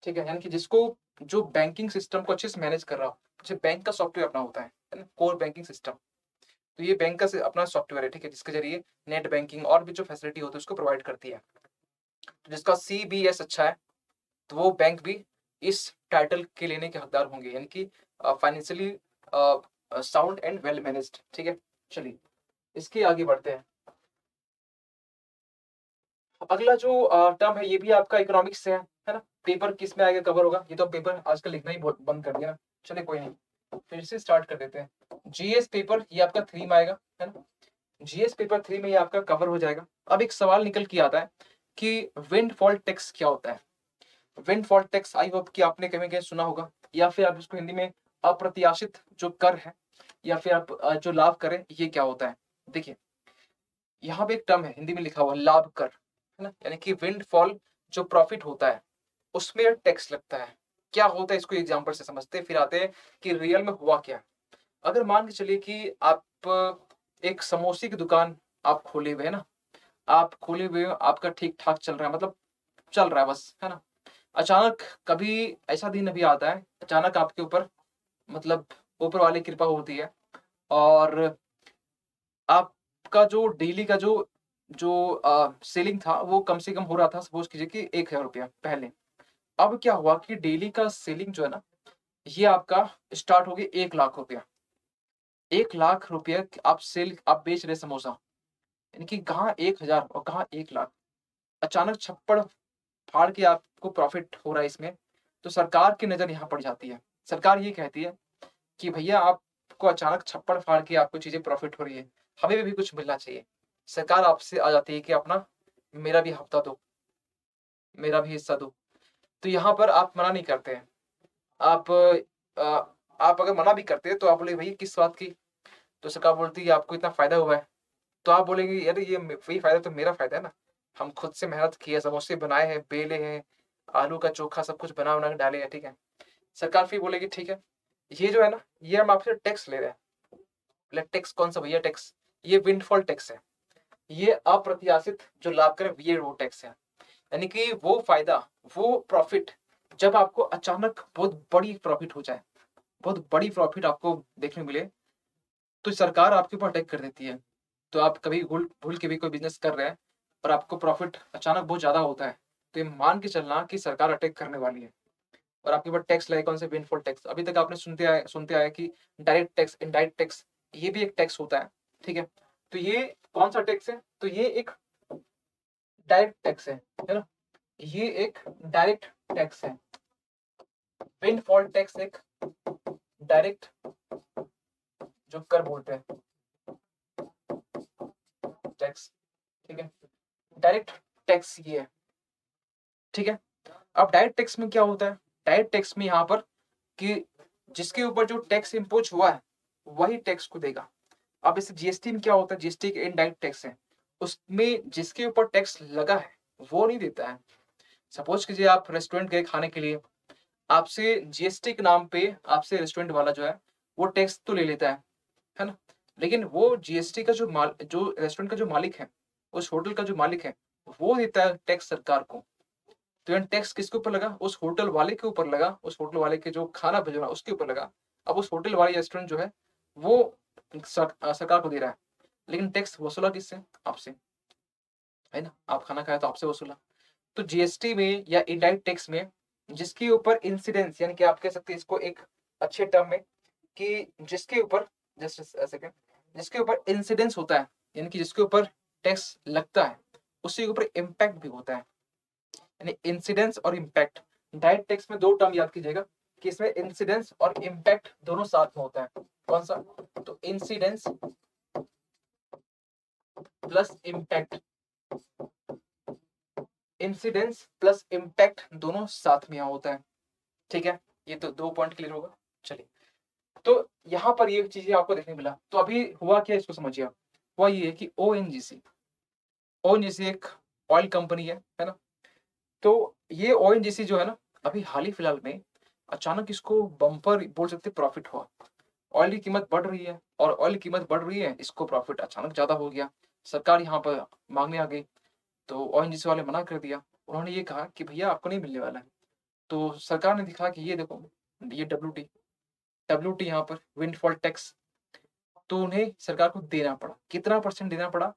ठीक है, यानी कि जिसको जो बैंकिंग सिस्टम को अच्छे से मैनेज कर रहा हो, जैसे बैंक का सॉफ्टवेयर अपना होता है ना, कोर बैंकिंग सिस्टम। तो ये बैंक का अपना सॉफ्टवेयर है, ठीक है, जिसके जरिए नेट बैंकिंग और भी जो फैसिलिटी होती है उसको प्रोवाइड करती है। तो जिसका सीबीएस अच्छा है तो वो बैंक भी इस टाइटल के लेने के हकदार होंगे, यानी कि financially sound and well managed, ठीक है। चलिए इसके आगे बढ़ते हैं। अगला जो टर्म है ये भी आपका इकोनॉमिक्स से है ना। पेपर किस में आएगा, कवर होगा, ये तो पेपर आजकल लिखना ही बहुत बंद कर दिया ना। चलिए कोई नहीं, फिर से स्टार्ट कर देते हैं। जीएस पेपर ये आपका 3 में आएगा, है ना। जीएस पेपर 3 में ये आपका कवर हो जाएगा। अब एक सवाल निकल के आता है कि विंडफॉल टैक्स क्या होता है। विंडफॉल टैक्स आई होप कि आपने कहीं कहीं सुना होगा, या फिर आप इसको हिंदी में अप्रत्याशित जो कर है, या फिर आप जो लाभ करें, ये क्या होता है। देखिए यहाँ पे एक टर्म है हिंदी में लिखा हुआ लाभ कर, है ना, यानी कि विंडफॉल जो प्रॉफिट होता है उसमें टैक्स लगता है। क्या होता है इसको एग्जांपल से समझते हैं, फिर आते हैं कि रियल में हुआ क्या। अगर मान के चलिए कि आप एक समोसे की दुकान आप खोले हुए है ना, आप खोले हुए हो, आपका ठीक ठाक चल रहा है, मतलब चल रहा है बस, है ना। अचानक कभी ऐसा दिन अभी आता है, अचानक आपके ऊपर, मतलब ऊपर वाले की कृपा होती है और आप आपका जो डेली का जो सेलिंग था वो कम से कम हो रहा था, सपोज़ कीजिए कि ₹1000 पहले। अब क्या हुआ कि डेली का सेलिंग जो है ना, ये आपका स्टार्ट हो गया ₹1,00,000। ₹1,00,000 आप बेच रहे समोसा, यानी कि कहाँ 1000 और कहाँ 1,00,000। अचानक छप्पड़ फाड़ के आपको प्रॉफ़िट हो रहा है इसमें, तो सरकार की नज़र यहाँ पड़ जाती है। सरकार ये कहती है कि भैया आपको अचानक छप्पड़ फाड़ के आपको चीज़ें प्रॉफ़िट हो रही है, हमें भी कुछ मिलना चाहिए। सरकार आपसे आ जाती है कि अपना मेरा भी हफ़्ता दो, मेरा भी हिस्सा दो। तो यहाँ पर आप मना नहीं करते हैं। आप अगर मना भी करते हैं तो आप बोलेंगे भई किस बात की? तो सरकार बोलती है आपको इतना फ़ायदा हुआ है। तो आप बोलेंगे अरे ये वही फ़ायदा तो मेरा फ़ायदा है ना। हम खुद से मेहनत किए, समोसे बनाए हैं, बेले हैं, आलू का चोखा सब कुछ बना-वना के डाले हैं, ठीक है। सरकार फिर बोलेगी ठीक है, ये जो है ना, ये हम आपसे टैक्स ले रहे हैं। बोले टैक्स कौन-सा भैया टैक्स? ये विंडफॉल टैक्स है। ये अप्रत्याशित जो लाभ कर ये वो टैक्स है। यानी कि वो फ़ायदा, वो प्रॉफ़िट जब आपको अचानक बहुत बड़ी प्रॉफ़िट हो जाए, बहुत बड़ी प्रॉफ़िट आपको देखने को मिले, तो सरकार आपके ऊपर अटैक कर देती है। तो आप कभी भूल भूल के भी कोई बिज़नेस कर रहे हैं और आपको प्रॉफ़िट अचानक बहुत ज़्यादा होता है, तो ये मान के चलना कि सरकार अटैक करने वाली है और आपके ऊपर टैक्स लगेगा, कौन से विंडफॉल टैक्स। अभी तक आपने सुनते आए कि डायरेक्ट टैक्स, इनडायरेक्ट टैक्स, ये भी एक टैक्स होता है, ठीक है? तो ये कौन-सा टैक्स है? तो ये एक डायरेक्ट टैक्स है ना? ये एक डायरेक्ट टैक्स है। विंडफॉल टैक्स एक डायरेक्ट जो कर बोलते हैं टैक्स, ठीक है? डायरेक्ट टैक्स ये है, ठीक है? अब डायरेक्ट टैक्स में क्या होता है? डायरेक्ट टैक्स में यहाँ पर कि जिसके ऊपर जो टैक्स इम्पोज़ हुआ है, वही टैक्स को देगा। अब इस जीएसटी में क्या होता है? जीएसटी एक इनडायरेक्ट टैक्स है। उसमें जिसके ऊपर टैक्स लगा है, वो नहीं देता है। सपोज़ कीजिए आप रेस्टोरेंट गए खाने के लिए, आपसे जीएसटी के नाम पे आपसे रेस्टोरेंट वाला जो है, वो टैक्स तो ले लेता है ना? लेकिन वो जीएसटी का जो रेस्टोरेंट का जो मालिक है, उस होटल का जो मालिक है, वो देता है टैक्स सरकार को। तो यहाँ टैक्स किसके ऊपर लगा? उस होटल वाले के ऊपर लगा, उस होटल वाले के जो खाना भेज रहा है उसके ऊपर लगा। अब उस होटल वाले रेस्टोरेंट जो है, वो सरकार को दे रहा है। लेकिन टैक्स वसूला किससे? आपसे, है ना? आप खाना खाया तो आपसे वसूला। तो जीएसटी में या इनडायरेक्ट टैक्स में जिसके ऊपर इंसिडेंस, यानी कि आप कह सकते हैं इसको एक अच्छे टर्म में कि जिसके ऊपर जस्ट अ सेकंड, जिसके ऊपर इंसिडेंस होता है, यानी कि जिसके ऊपर टैक्स लगता है, उसी के ऊपर इम्पैक्ट भी होता है। यानी इंसिडेंस और इम्पैक्ट। डायरेक्ट टैक्स में 2 टर्म याद कीजिएगा कि इसमें इंसिडेंस और इम्पैक्ट दोनों साथ में होता है। कौन-सा? तो incidence plus impact, incidence plus impact दोनों साथ में यहाँ होता है। ठीक है? ये तो 2 पॉइंट क्लियर होगा। चलिए, तो यहाँ पर ये चीज़ें आपको देखने को मिला। तो अभी हुआ क्या इसको समझिए आप। हुआ ये है कि ओएनजीसी, ओएनजीसी एक ऑयल कंपनी है ना? तो ये ओएनजीसी जो है ना, अभी हाल ही फिलहाल में अचानक इसको बम्पर बोल सकते हैं प्रॉफिट हुआ। ऑयल की कीमत बढ़ रही है और ऑयल की कीमत बढ़ रही है, इसको प्रॉफिट अचानक ज़्यादा हो गया। सरकार यहाँ पर माँगने आ गई, तो ओएनजीसी वाले मना कर दिया। उन्होंने ये कहा कि भैया आपको नहीं मिलने वाला है। तो सरकार ने दिखा कि ये देखो, ये डब्ल्यूटी, डब्ल्यूटी यहाँ पर विंडफॉल टैक्स, तो उन्हें सरकार को देना पड़ा। कितना परसेंट देना पड़ा?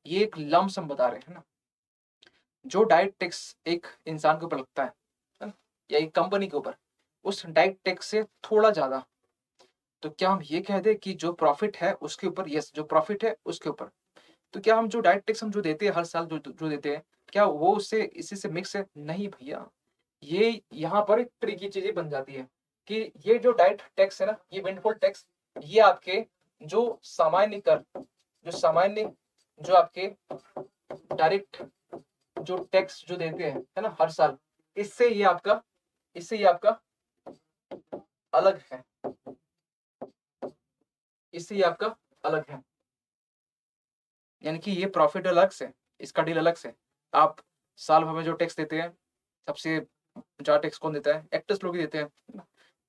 ये एक लम्प सम बता रहे हैं ना। जो डायरेक्ट टैक्स एक इंसान के ऊपर लगता है ना? या एक कंपनी के ऊपर, उस डायरेक्ट टैक्स से थोड़ा ज़्यादा। तो क्या हम ये कह दें कि जो प्रॉफिट है उसके ऊपर, यस, जो प्रॉफिट है उसके ऊपर। तो क्या हम जो डायरेक्ट टैक्स हम जो देते हैं हर साल जो देते हैं, क्या वो उससे इसी से मिक्स है? नहीं भैया। ये यहाँ पर एक ट्रिकी चीज़ें बन जाती है कि ये जो डायरेक्ट टैक्स है ना, ये विंडफॉल टैक्स, ये आपके जो सामान्य कर, जो सामान्य जो आपके डायरेक्ट जो टैक्स जो देते हैं, है ना, हर साल, इससे ये आपका इससे ये आपका अलग है। इससे ये आपका अलग है। यानी कि ये प्रॉफिट अलग से, इसका डील अलग से। आप साल भर में जो टैक्स देते हैं, सबसे ज़्यादा टैक्स कौन देता है? एक्टर्स लोग ही देते हैं।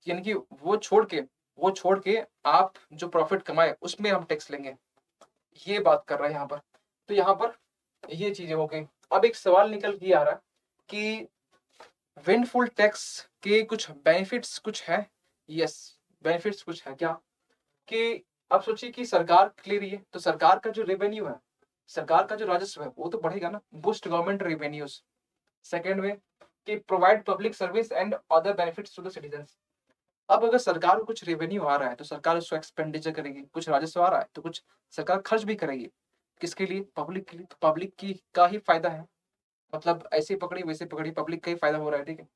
यानी कि वो छोड़ के आप जो प्रॉफिट कमाए उसमें हम टैक्स लेंगे। ये बात कर रहा है यहाँ पर। तो यहाँ पर ये चीज़ें हो गई। अब एक सवाल निकल के ये आ रहा है कि विंडफॉल टैक्स के कुछ बेनिफिट्स कुछ हैं? यस, बेनिफिट्स कुछ हैं क्या? कि अब सोचिए कि सरकार ले रही है तो सरकार का जो रेवेन्यू है, सरकार का जो राजस्व है वो तो बढ़ेगा ना, बूस्ट गवर्नमेंट रेवेन्यूज। सेकेंड में कि provide public service and other benefits to the citizens. अब अगर सरकार को कुछ रेवेन्यू आ रहा है तो सरकार उसको एक्सपेंडिचर करेगी, कुछ राजस्व आ रहा है तो कुछ सरकार खर्च भी करेगी। किसके लिए? पब्लिक के लिए। तो पब्लिक की का ही फायदा है, मतलब ऐसे पकड़ी वैसे पकड़ी पब्लिक का ही फायदा हो रहा है, ठीक है।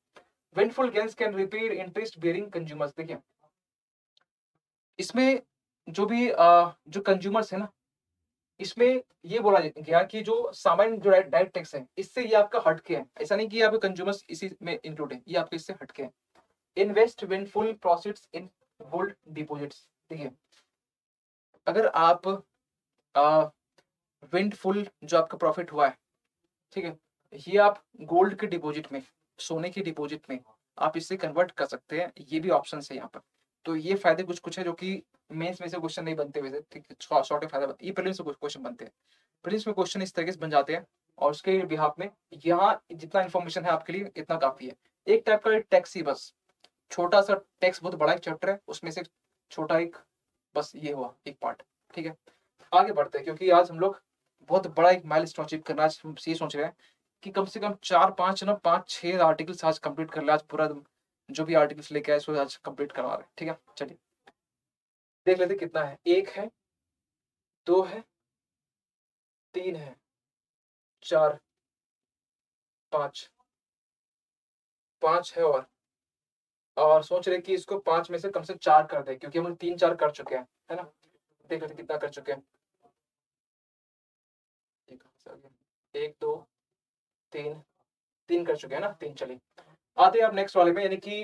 Windfall gains can repair interest bearing consumers. देखिए इसमें जो भी जो कंज्यूमर्स है ना, इसमें ये बोला गया कि जो सामान्य जो डायरेक्ट टैक्स है इससे ये आपका हटके है। ऐसा नहीं कि आपके कंज्यूमर्स इसी में इंक्लूड है, ये आपके इससे हटके है। Invest windfall profits in gold deposits. देखिए अगर आप विंडफुल जो आपका प्रॉफिट हुआ है, ठीक है, ये आप गोल्ड के डिपॉजिट में, सोने की डिपॉजिट में आप इससे कन्वर्ट कर सकते हैं, ये भी ऑप्शन है यहाँ पर। तो ये फायदे कुछ कुछ है जो कि मेंस में से क्वेश्चन नहीं बनते वैसे, ठीक है, शॉर्ट फायदा बनते, ये प्रीलिम्स में क्वेश्चन बनते हैं। प्रीलिम्स में क्वेश्चन इस तरीके से बन जाते हैं और उसके बिहाफ में यहाँ जितना इन्फॉर्मेशन है आपके लिए इतना काफी है। एक टाइप का टैक्स ही बस, छोटा सा टैक्स, बहुत बड़ा एक चैप्टर है उसमें से छोटा एक, बस ये हुआ एक पार्ट, ठीक है। आगे बढ़ते हैं क्योंकि आज हम लोग बहुत बड़ा एक माइलस्टोन अचीव करना, आज हम ये सोच रहे हैं कि कम से कम 4-5 ना 5-6 आर्टिकल्स आज कंप्लीट कर ले, आज पूरा जो भी आर्टिकल्स लेके आए सो आज कंप्लीट करवा रहे हैं, ठीक है। चलिए देख लेते कितना है। 1 है, 2 है, 3 है, 4, 5, 5 है और सोच रहे कि इसको 5 में से कम से 4 कर दे क्योंकि हम 3-4 कर चुके हैं, है ना। देख लेते कितना कर चुके हैं। 1, 2, 3, 3 कर चुके हैं ना, 3। चलिए आते हैं आप नेक्स्ट वाले में, यानी कि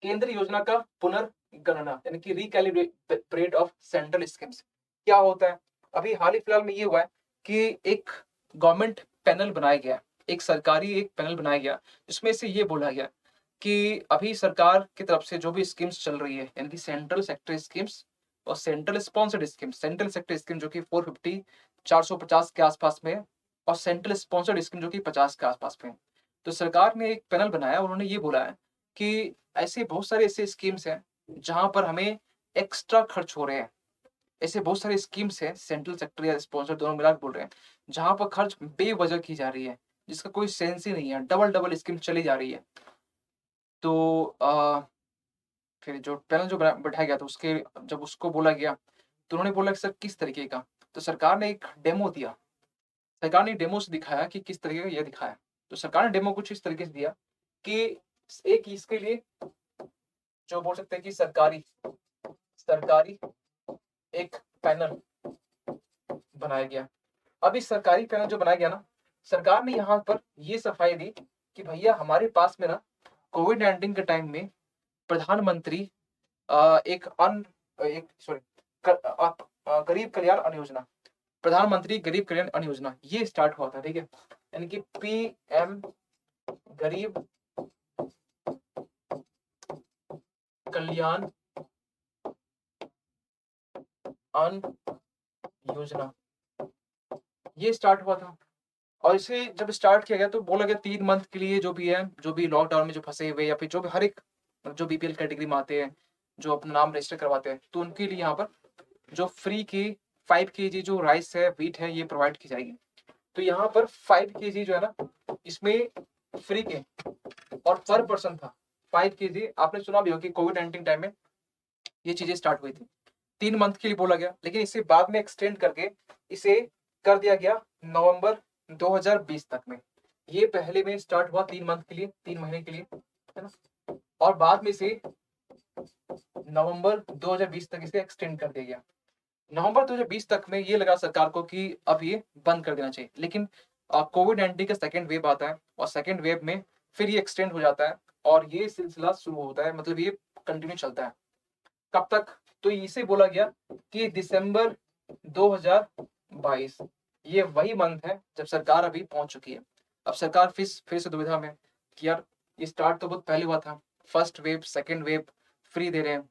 केंद्र योजना का पुनर्गणना, यानी कि रिकैलिब्रेट ऑफ सेंट्रल स्कीम्स। क्या होता है? अभी हाल ही फिलहाल में ये हुआ है कि एक गवर्नमेंट पैनल बनाया गया, एक सरकारी एक पैनल बनाया गया, जिसमें से ये बोला गया कि अभी सरकार की तरफ से जो भी स्कीम्स चल रही है, यानी कि सेंट्रल सेक्टर स्कीम्स और central sponsored scheme, central sector scheme जो कि 450 450 के आसपास में है और सेंट्रल स्पॉन्सर्ड स्कीम जो कि 50 के आसपास में है। तो सरकार ने एक पैनल बनाया, उन्होंने ये बोला है कि ऐसे बहुत सारे ऐसे स्कीम्स हैं जहां पर हमें एक्स्ट्रा खर्च हो रहे हैं। ऐसे बहुत सारे स्कीम्स हैं, सेंट्रल सेक्टर या स्पॉन्सर दोनों मिला के बोल रहे हैं, जहां पर खर्च बेवजह की जा रही है, जिसका कोई सेंस ही नहीं है, डबल डबल स्कीम चली जा रही है। तो फिर जो पैनल जो बैठाया गया था उसके जब उसको बोला गया तो उन्होंने बोला कि सर किस तरीके का, तो सरकार ने एक डेमो दिया। सरकार ने डेमो से दिखाया कि किस तरीके का ये दिखाया। तो सरकार ने डेमो कुछ इस तरीके से दिया कि एक इसके लिए जो बोल सकते हैं कि सरकारी सरकारी एक पैनल बनाया गया। अब इस सरकारी पैनल जो बनाया गया ना, सरकार ने यहाँ पर ये सफाई दी कि भैया हमारे पास में ना कोविड-19 के टाइम में प्रधानमंत्री एक अन एक सॉरी गरीब कल्याण अन्न योजना, प्रधानमंत्री गरीब कल्याण अन्न योजना ये स्टार्ट हुआ था, ठीक है। यानी कि पीएम गरीब कल्याण अन्न योजना ये स्टार्ट हुआ था। और इसे जब स्टार्ट किया गया तो बोला गया 3 मंथ के लिए जो भी है, जो भी लॉकडाउन में जो फंसे हुए या फिर जो भी हर एक जो बीपीएल कैटेगरी में आते हैं, जो अपना नाम रजिस्टर करवाते हैं, तो उनके लिए यहाँ पर जो फ्री की 5 केजी जो राइस है, व्हीट है, ये प्रोवाइड की जाएगी। तो यहाँ पर 5 केजी जो है ना, इसमें फ्री के और पर पर्सन था 5 केजी। आपने सुना भी होगा कि कोविड-19 टाइम में ये चीजें स्टार्ट हुई थी। 3 मंथ के लिए बोला गया, लेकिन इसे बाद में एक्सटेंड करके इसे कर दिया गया नवंबर 2020 तक में। ये पहले में स्टार्ट हुआ 3 मंथ के लिए, 3 महीने के लिए, है ना। और बाद में इसे नवंबर 2020 तक इसे एक्सटेंड कर दिया गया। नवंबर 2020 तक में ये लगा सरकार को कि अब ये बंद कर देना चाहिए, लेकिन कोविड-19 का सेकेंड वेव आता है और सेकेंड वेव में फिर ये एक्सटेंड हो जाता है और ये सिलसिला शुरू होता है, मतलब ये कंटिन्यू चलता है। कब तक? तो इसे बोला गया कि दिसंबर 2022, ये वही मंथ है जब सरकार अभी पहुंच चुकी है। अब सरकार फिर से दुविधा में कि यार ये स्टार्ट तो बहुत पहले हुआ था, first wave second wave free दे रहे हैं।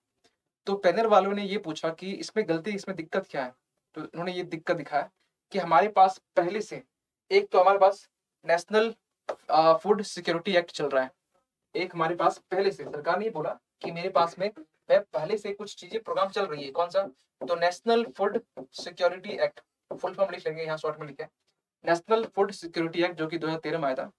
तो पैनल वालों ने ये पूछा कि इसमें गलती, इसमें दिक्कत क्या है। तो उन्होंने ये दिक्कत दिखाया कि हमारे पास पहले से एक तो हमारे पास नेशनल फूड सिक्योरिटी एक्ट चल रहा है। एक हमारे पास पहले से सरकार ने ये बोला कि मेरे पास में है पहले से कुछ चीजें प्रोग्राम चल रही है। कौन सा? तो national food security act, full form लिख लेंगे, यहाँ शॉर्ट में लिखे नेशनल फूड सिक्योरिटी एक्ट, जो कि 2013 में आया था।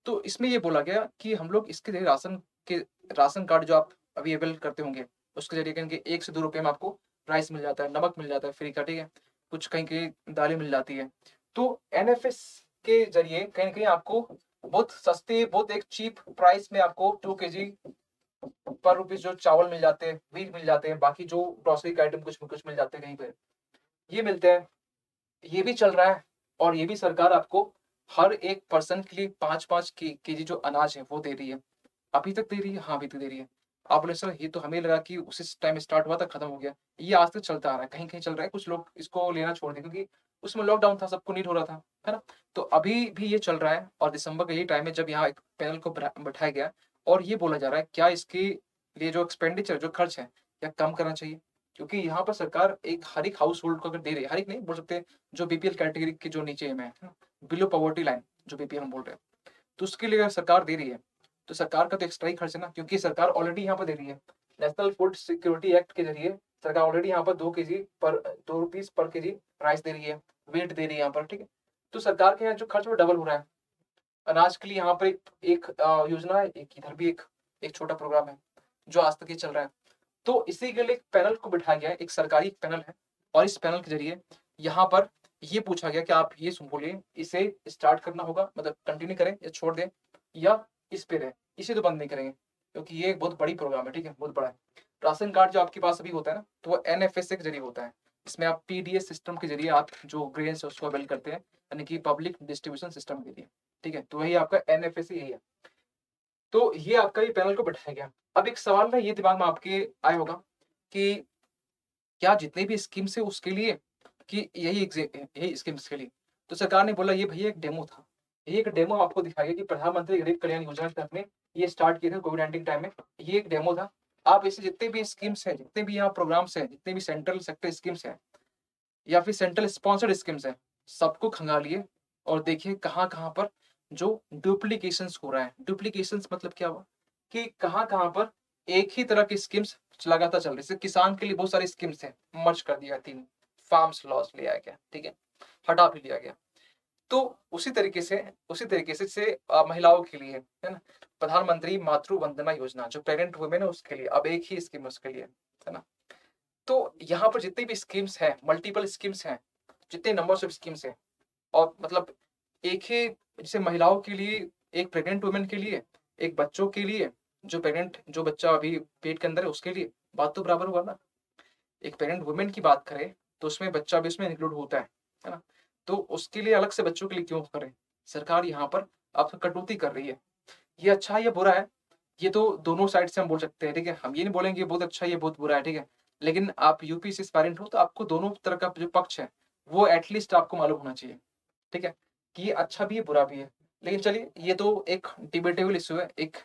तो इसमें ये बोला गया कि हम लोग इसके जरिए के राशन कार्ड जो आप अवेलेबल करते होंगे, उसके जरिए कहीं 1 से 2 रुपए में आपको राइस मिल जाता है, नमक मिल जाता है फ्री का, ठीक है, कुछ कहीं कहीं दालें मिल जाती है। तो एनएफएस के जरिए कहीं ना कहीं आपको बहुत सस्ते, बहुत एक चीप प्राइस में आपको 2 kg पर रुपीज जो चावल मिल जाते हैं, व्हीट मिल जाते हैं, बाकी जो ग्रोसरी के आइटम कुछ मिल जाते हैं कहीं पे, ये मिलते हैं। ये भी चल रहा है। और ये भी सरकार आपको हर एक पर्सन के लिए 5-5 केजी जो अनाज है वो दे रही है। अभी तक दे रही है, हाँ अभी तक दे रही है। आप बोले सर ये तो हमें लगा कि उसी टाइम स्टार्ट हुआ था खत्म हो गया। ये आज तक चलता आ रहा है, कहीं कहीं चल रहा है, कुछ लोग इसको लेना छोड़ दिए क्योंकि उसमें लॉकडाउन था, सबको नीड हो रहा था, है ना। तो अभी भी ये चल रहा है और दिसंबर का यही टाइम है जब यहाँ एक पैनल को बैठाया गया और ये बोला जा रहा है क्या इसके लिए जो एक्सपेंडिचर, जो खर्च है, या कम करना चाहिए। क्योंकि यहाँ पर सरकार एक हर एक हाउस होल्ड को अगर दे रही है, हर एक नहीं बोल सकते, जो बीपीएल कैटेगरी के जो नीचे में है, बिलो पॉवर्टी लाइन जो बीपीएल हम बोल रहे हैं, तो उसके लिए अगर सरकार दे रही है तो सरकार का तो एक्स्ट्रा ही खर्च है ना, क्योंकि सरकार ऑलरेडी यहाँ पर दे रही है। नेशनल फूड सिक्योरिटी एक्ट के जरिए सरकार ऑलरेडी यहाँ पर 2 रुपीज पर केजी राइस दे रही है, वेट दे रही है यहाँ पर, ठीक है। तो सरकार के यहाँ जो खर्च वो डबल हो रहा है। अनाज के लिए यहाँ पर एक योजना है, एक इधर भी एक छोटा प्रोग्राम है जो आज तक ये चल रहा है। तो इसी के लिए एक पैनल को बिठाया गया है, एक सरकारी पैनल है, और इस पैनल के जरिए यहाँ पर ये पूछा गया कि आप ये बोलिए, इसे स्टार्ट करना होगा, मतलब कंटिन्यू करें या छोड़ दें, या इस पे रहे, इसे तो बंद नहीं करेंगे, क्योंकि ये एक बहुत बड़ी प्रोग्राम है, ठीक है, बहुत बड़ा है। राशन कार्ड जो आपके पास अभी होता है ना, तो वो एनएफएसए के जरिए होता है। इसमें आप पीडीएस सिस्टम के जरिए आप जो ग्रेन्स है उसको अवेल करते हैं, यानी कि पब्लिक डिस्ट्रीब्यूशन सिस्टम के लिए, ठीक है। तो वही आपका एनएफएसए यही है। तो ये आपका ये पैनल को बैठाया गया। अब एक सवाल ना ये दिमाग में आपके आया होगा कि क्या जितने भी स्कीम्स है उसके लिए, कि यही स्कीम्स के लिए। तो सरकार ने बोला ये भैया एक डेमो था, ये एक डेमो आपको दिखाया गया कि प्रधानमंत्री गरीब कल्याण योजना के तहत में ये स्टार्ट किए थे कोविड-19 टाइम में। ये एक डेमो था। आप ऐसे जितने भी स्कीम्स हैं, जितने भी यहाँ प्रोग्राम्स हैं, जितने भी सेंट्रल सेक्टर स्कीम्स हैं या फिर सेंट्रल स्पॉन्सर्ड स्कीम्स हैं, सबको खंगालिए और देखिए कहाँ-कहाँ पर जो डुप्लीकेशंस हो रहा है। डुप्लीकेशंस मतलब क्या हुआ कि कहाँ-कहाँ पर एक ही तरह की स्कीम्स लगातार चल रही है। जैसे किसान के लिए बहुत सारी स्कीम्स हैं, मर्ज कर दिया 3, फार्म्स लॉस ले आया गया, ठीक है, हटा भी लिया गया। तो उसी तरीके से महिलाओं के लिए, है ना, प्रधानमंत्री मातृ वंदना योजना जो प्रेग्नेंट वुमेन है उसके लिए अब एक ही स्कीम है उसके लिए, है ना। तो यहाँ पर जितनी भी स्कीम्स हैं, मल्टीपल स्कीम्स हैं, जितने नंबर्स ऑफ स्कीम्स हैं, और मतलब एक ही, जैसे महिलाओं के लिए, एक प्रेग्नेंट वुमेन के लिए, एक बच्चों के लिए, जो बच्चा अभी पेट के अंदर है उसके लिए, बात तो बराबर हुआ ना। एक प्रेग्नेंट वुमेन की बात करें तो उसमें बच्चा भी उसमें इंक्लूड होता है ना। तो उसके लिए अलग से बच्चों के लिए क्यों करें? सरकार यहाँ पर अब कटौती कर रही है। ये अच्छा है या बुरा है? ये तो दोनों साइड से हम बोल सकते हैं, ठीक है। हम ये नहीं बोलेंगे ये बहुत अच्छा है, ये बहुत बुरा है, ठीक है। लेकिन आप यूपीएससी एस्पायरेंट हो तो आपको दोनों तरह का जो पक्ष है वो एटलीस्ट आपको मालूम होना चाहिए, ठीक है, कि ये अच्छा भी है, बुरा भी है। लेकिन चलिए ये तो एक डिबेटेबल इश्यू है, एक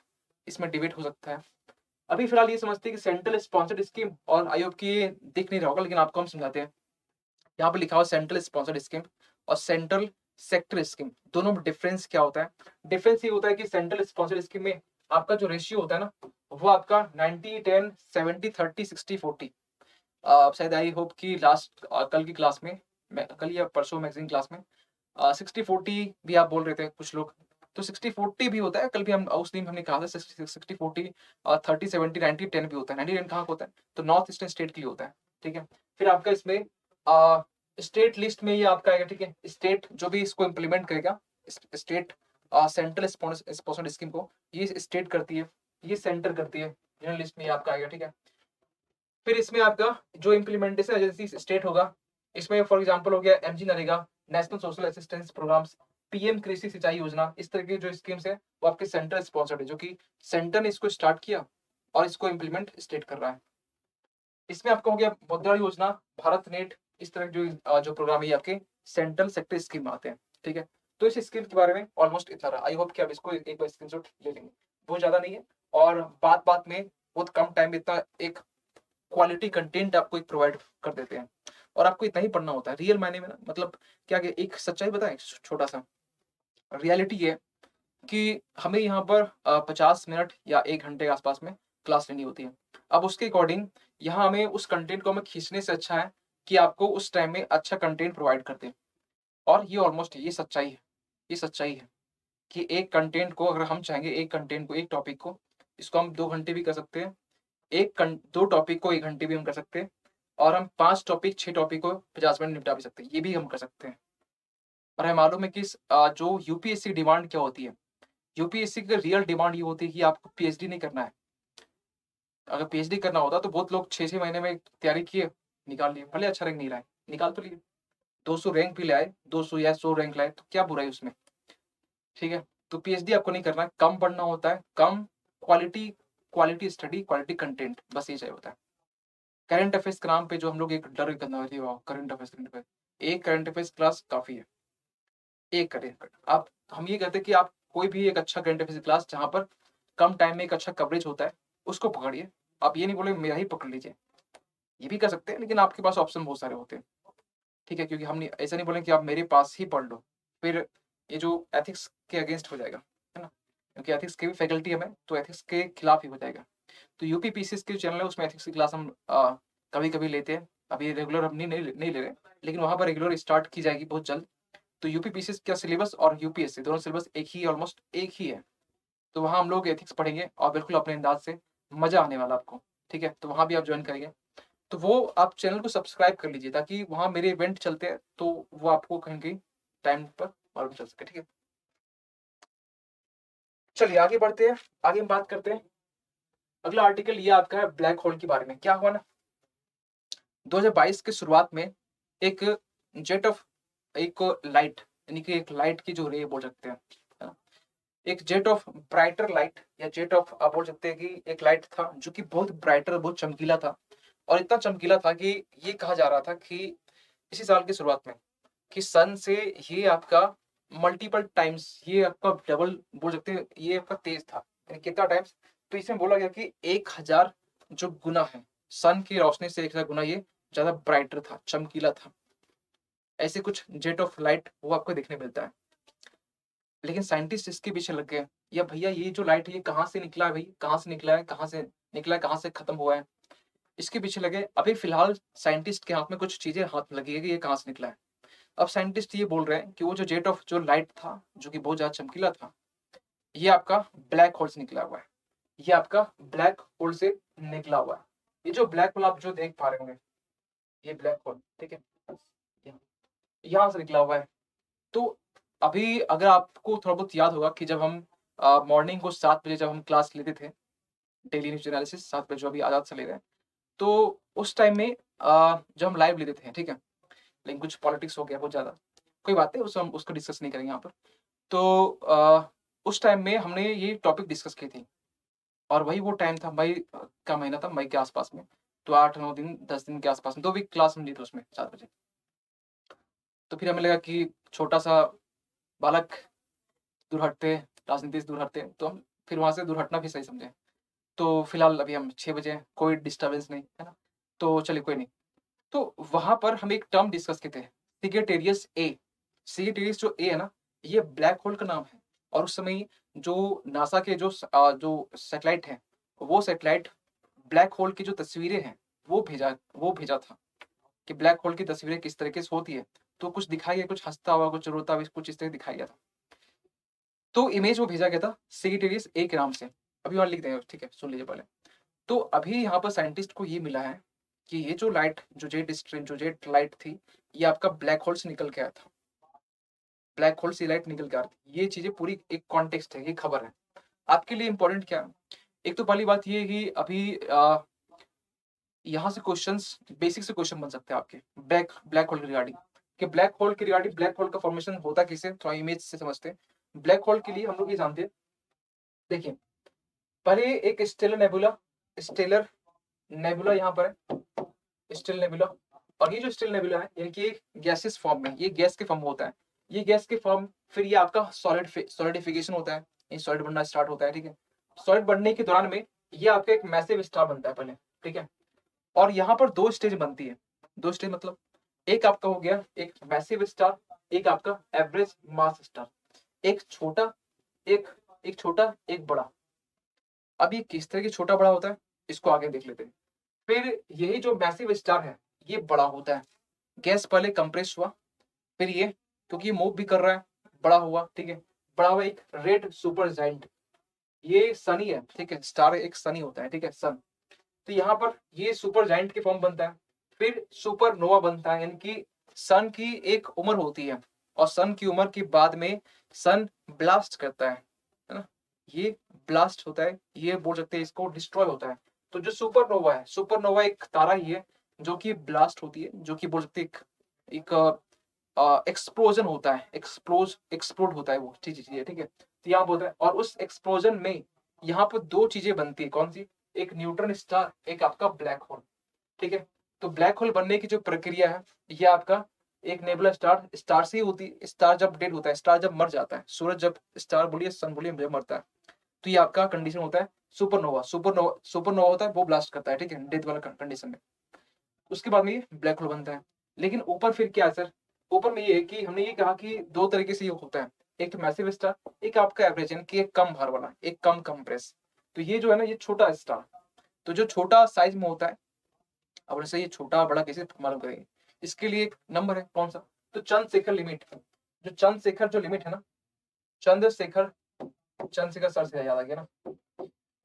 इसमें डिबेट हो सकता है। अभी फिलहाल ये समझते हैं कि सेंट्रल स्पॉन्सर्ड स्कीम, और आई होप कि ये दिख नहीं रहा होगा लेकिन आपको हम समझाते हैं। यहाँ पे लिखा हुआ सेंट्रल स्पॉन्सर्ड स्कीम और सेंट्रल सेक्टर स्कीम, दोनों में डिफरेंस क्या होता है? डिफरेंस ये होता है कि सेंट्रल स्पॉन्सर्ड स्कीम में आपका जो रेशियो होता है ना, वो आपका 90-10 70-30 60-40। शायद आई होप कि लास्ट कल की क्लास में, कल या परसों मैगजीन क्लास में 60-40 भी आप बोल रहे थे कुछ लोग। तो 60-40 भी होता है, कल भी हम उस दिन हमने कहा था 60-40, 30-70-90-10 भी होता है। 90-10 कहाँ का होता है? तो नॉर्थ ईस्टर्न स्टेट के लिए होता है, ठीक है। फिर आपका इसमें स्टेट लिस्ट में ये आपका आएगा, ठीक है। स्टेट जो भी इसको इम्प्लीमेंट करेगा, स्टेट सेंट्रल स्पॉन्सर्ड स्कीम को ये स्टेट करती है, ये सेंटर करती है, जनरल लिस्ट में ये आपका आएगा, ठीक है। फिर इसमें आपका जो इम्प्लीमेंटेशन एजेंसी स्टेट होगा, इसमें फॉर एग्जांपल हो गया MG NREGA, national social assistance programmes, PM Krishi Sinchai योजना, इस तरह की जो स्कीम्स है वो आपके सेंटर स्पॉन्सर्ड है, जो कि सेंटर ने इसको स्टार्ट किया और इसको इम्प्लीमेंट स्टेट कर रहा है। इसमें आपका हो गया मुद्रा योजना, भारत नेट, इस तरह के जो प्रोग्राम है ये आपके सेंट्रल सेक्टर स्कीम में आते हैं, ठीक है। तो इस स्कीम के बारे में ऑलमोस्ट इतना रहा। आई होप कि आप इसको एक बार स्क्रीनशॉट ले लेंगे, बहुत ज्यादा नहीं है, और बात बात में बहुत कम टाइम में इतना एक क्वालिटी कंटेंट आपको एक प्रोवाइड कर देते हैं। और आपको इतना ही पढ़ना होता है रियल मायने में ना, मतलब क्या कि एक सच्चाई बताएं छोटा सा, रियलिटी है कि हमें यहाँ पर 50 मिनट या 1 घंटे के आसपास में क्लास लेनी होती है। अब उसके अकॉर्डिंग यहाँ हमें उस कंटेंट को हमें खींचने से अच्छा है कि आपको उस टाइम में अच्छा कंटेंट प्रोवाइड कर दें। और ये ऑलमोस्ट ये सच्चाई है, ये सच्चाई है कि एक कंटेंट को अगर हम चाहेंगे, एक कंटेंट को, एक टॉपिक को, इसको हम 2 घंटे भी कर सकते हैं। 2 टॉपिक को 1 घंटे भी हम कर सकते हैं और हम 5 टॉपिक, 6 टॉपिक को 50 मिनट निपटा भी सकते हैं। ये भी हम कर सकते हैं। और हमें मालूम है कि जो यूपीएससी की डिमांड क्या होती है? यूपीएससी की रियल डिमांड ये होती है कि आपको पीएचडी नहीं करना है। अगर पीएचडी करना होता तो बहुत लोग 6-6 महीने में तैयारी किए, निकाल लिए। भले अच्छा रैंक नहीं लाए, निकाल तो लिए। 200 रैंक भी लाए, 200 या 100 रैंक लाए, तो क्या बुराई उसमें? ठीक है? तो पीएचडी आपको नहीं करना है, कम पढ़ना होता है, कम quality quality study, quality content, बस ये चाहिए होता है। करंट अफेयर्स के नाम पे जो हम लोग एक डर करना होती है, वाह! Current affairs, current affairs. एक करंट अफेयर्स क्लास काफ़ी है, एक करें। आप हम ये कहते हैं कि आप कोई भी एक अच्छा करंट अफेयर्स क्लास जहाँ पर कम टाइम में एक अच्छा कवरेज होता है, उसको पकड़िए। आप ये नहीं बोले मेरा ही पकड़ लीजिए, ये भी कर सकते हैं, लेकिन आपके पास ऑप्शन बहुत सारे होते हैं। ठीक है? क्योंकि हम नहीं ऐसा नहीं बोलेंगे कि आप मेरे पास ही पढ़ लो, फिर ये जो एथिक्स के अगेंस्ट हो जाएगा, है ना? क्योंकि एथिक्स की भी फैकल्टी हमें, तो एथिक्स के खिलाफ ही हो जाएगा। तो यूपी पीसीएस के जो चैनल है उसमें एथिक्स की क्लास हम कभी-कभी लेते हैं। अभी रेगुलर हम नहीं ले रहे, लेकिन वहाँ पर रेगुलर स्टार्ट की जाएगी बहुत जल्द। तो यूपी पीसीएस का सिलेबस और यूपीएससी दोनों सिलेबस एक ही, ऑलमोस्ट एक ही है। तो वहाँ हम लोग एथिक्स पढ़ेंगे और बिल्कुल अपने अंदाज से, मज़ा आने वाला आपको। ठीक है? तो वहाँ भी आप जॉइन करेंगे। तो वो आप चैनल को सब्सक्राइब कर लीजिए ताकि वहाँ मेरे इवेंट चलते हैं, तो वो आपको कहीं न कहीं टाइम पर मालूम चल सके। ठीक है? चलिए आगे बढ़ते हैं, आगे हम बात करते हैं। अगला आर्टिकल ये आपका है ब्लैक होल के बारे में। क्या हुआ ना, 2022 के शुरुआत में एक जेट ऑफ एक लाइट, यानी कि एक लाइट की जो रे बोल सकते हैं, है ना? एक जेट ऑफ ब्राइटर लाइट या जेट ऑफ, आप बोल सकते हैं कि एक लाइट था जो कि बहुत ब्राइटर, बहुत चमकीला था और इतना चमकीला था कि ये कहा जा रहा था कि इसी साल की शुरुआत में कि सन से ये आपका मल्टीपल टाइम्स, ये आपका डबल बोल सकते हैं, ये आपका तेज था। यानी कितना टाइम्स? तो इसमें बोला गया कि 1000 जो गुना है, सन की रोशनी से 1000 गुना ये ज़्यादा ब्राइटर था, चमकीला था। ऐसे कुछ जेट ऑफ लाइट वो आपको देखने मिलता है। लेकिन साइंटिस्ट इसके पीछे लग गए, या भैया ये जो लाइट है ये कहाँ से निकला है भई? कहाँ से निकला है? कहाँ से निकला है? कहाँ से खत्म हुआ है? इसके पीछे लगे। अभी फिलहाल साइंटिस्ट के हाथ में कुछ चीज़ें हाथ में लगी है कि ये कहाँ से निकला है। अब साइंटिस्ट ये बोल रहे हैं कि वो जो जेट ऑफ जो लाइट था, जो कि बहुत ज़्यादा चमकीला था, ये आपका ब्लैक होल से निकला हुआ है। ये आपका ब्लैक होल से निकला हुआ है। ये जो ब्लैक होल आप जो देख पा रहे होंगे, ये ब्लैक होल, ठीक है? यहाँ यहाँ से निकला हुआ है। तो अभी अगर आपको थोड़ा बहुत याद होगा कि जब हम मॉर्निंग को 7 बजे जब हम क्लास लेते थे, डेली न्यूज़ एनालिसिस 7 बजे जो अभी आज़ाद से ले रहे हैं, तो उस टाइम में जब हम लाइव लेते थे, ठीक है? लेकिन कुछ पॉलिटिक्स हो गया बहुत ज़्यादा, कोई बात नहीं, उस हम उसको डिस्कस नहीं करेंगे यहाँ पर। तो उस टाइम में हमने ये टॉपिक डिस्कस की थी और वही वो टाइम था, मई का महीना था, मई के आस-पास में। तो 8-9 दिन, 10 दिन के आस-पास में 2 वीक क्लास हम ली थी उसमें 7 बजे। तो फिर हमें लगा कि छोटा-सा बालक दूर हटते, राजनीति से दूर हटते, तो हम फिर वहाँ से दूर हटना भी सही समझे। तो फिलहाल अभी हम 6 बजे हैं, कोई डिस्टर्बेंस नहीं, है ना? तो चलिए कोई नहीं। तो वहाँ पर हम एक टर्म डिस्कस किए थे, सिगिटेरियस ए। सिगिटेरियस जो ए है ना, ये ब्लैक होल का नाम है और उस समय जो नासा के जो सैटेलाइट हैं, वो सैटेलाइट ब्लैक होल की जो तस्वीरें हैं, वो भेजा था कि ब्लैक होल की तस्वीरें किस तरीके से होती है। तो कुछ दिखाई है, कुछ हँसता हुआ, कुछ रोता हुआ, कुछ इस तरह दिखाया गया था। तो इमेज वो भेजा गया था सिगिटेरियस ए के नाम से। अभी वहाँ लिख देंगे, ठीक है? सुन लीजिए पहले। तो अभी यहाँ पर साइंटिस्ट को ये मिला है कि ये जो लाइट, जो जेट लाइट थी, ये आपका ब्लैक होल से निकल के आया था। ब्लैक होल से लाइट निकल के आ रही थी। ये चीज़ें पूरी एक कॉन्टेक्स्ट है, ये खबर है। आपके लिए इम्पोर्टेंट क्या है? एक तो पहली बात ये है कि अभी यहाँ से क्वेश्चंस, बेसिक से क्वेश्चन बन सकते हैं आपके ब्लैक ब्लैक होल के रिगार्डिंग, कि ब्लैक होल का फॉर्मेशन होता कैसे? थोड़ा इमेज से समझते हैं। ब्लैक होल के लिए हम लोग ये जानते हैं, देखिए, पहले एक स्टेलर नेबुला यहाँ पर है, स्टेल नेबुला। और ये जो स्टेल नेबुला है, यानी कि गैसेस फॉर्म में, ये गैस के फॉर्म में होता है। ये गैस के फॉर्म, फिर ये आपका सॉलिडिफिकेशन होता है, ये सॉलिड बनना स्टार्ट होता है, ठीक है? सॉलिड बनने के दौरान में ये आपका एक मैसिव स्टार बनता है पहले, ठीक है? और यहाँ पर 2 स्टेज बनती है। 2 स्टेज मतलब एक आपका हो गया एक मैसिव स्टार, एक आपका एवरेज मास स्टार। एक छोटा, एक एक छोटा, एक बड़ा। अब ये किस तरह की छोटा बड़ा होता है इसको आगे देख लेते हैं। फिर यही जो मैसिव स्टार है ये बड़ा होता है। गैस पहले कंप्रेस हुआ, फिर ये क्योंकि ये मूव भी कर रहा है बड़ा हुआ, ठीक है, बड़ा हुआ एक रेड सुपर जाइंट, ये सनी है, ठीक है, स्टार एक सनी होता है, ठीक है, सन। तो यहाँ पर ये सुपर जाइंट के फॉर्म बनता है। फिर सुपर नोवा बनता है, यानी कि सन की एक उम्र होती है और सन की उम्र के बाद में सन ब्लास्ट करता है ना, ये ब्लास्ट होता है, ये बोल सकते हैं इसको डिस्ट्रॉय होता है। तो जो सुपरनोवा है, सुपरनोवा एक तारा ही है जो कि ब्लास्ट होती है, जो कि बोल सकते हैं एक एक्सप्लोजन होता है, एक्सप्लोड होता है वो चीज है, ठीक है। तो यहाँ बोलता है और उस एक्सप्लोजन में यहाँ पर दो चीजें बनती है, कौन सी, एक न्यूट्रॉन स्टार, एक आपका ब्लैक होल, ठीक है। तो ब्लैक होल बनने की जो प्रक्रिया है ये आपका एक नेबुला स्टार, स्टार से ही होती है। स्टार जब डेड होता है, स्टार जब मर जाता है, सूरज जब, स्टार बोलिए सन बोलिए, जब मरता है तो ये आपका कंडीशन होता है सुपरनोवा। सुपरनोवा होता है वो ब्लास्ट करता है, ठीक है, डेथ वाला कंडीशन में। उसके बाद में ये ब्लैक होल बनता है। लेकिन ऊपर फिर क्या है सर, ऊपर में ये है कि हमने ये कहा कि दो तरीके से ये होता है, एक तो मैसिव स्टार, एक आपका एवरेज, यानी कि एक कम भार वाला, एक कम कंप्रेस। तो ये जो है ना ये छोटा स्टार, तो जो छोटा साइज में होता है, अब वैसे ये छोटा बड़ा कैसे मालूम करेंगे, इसके लिए एक नंबर है, कौन सा, तो चंद्रशेखर लिमिट, जो चंद्रशेखर जो लिमिट है ना, चंद्रशेखर, चंद्रशेखर सर से याद आ गया ना,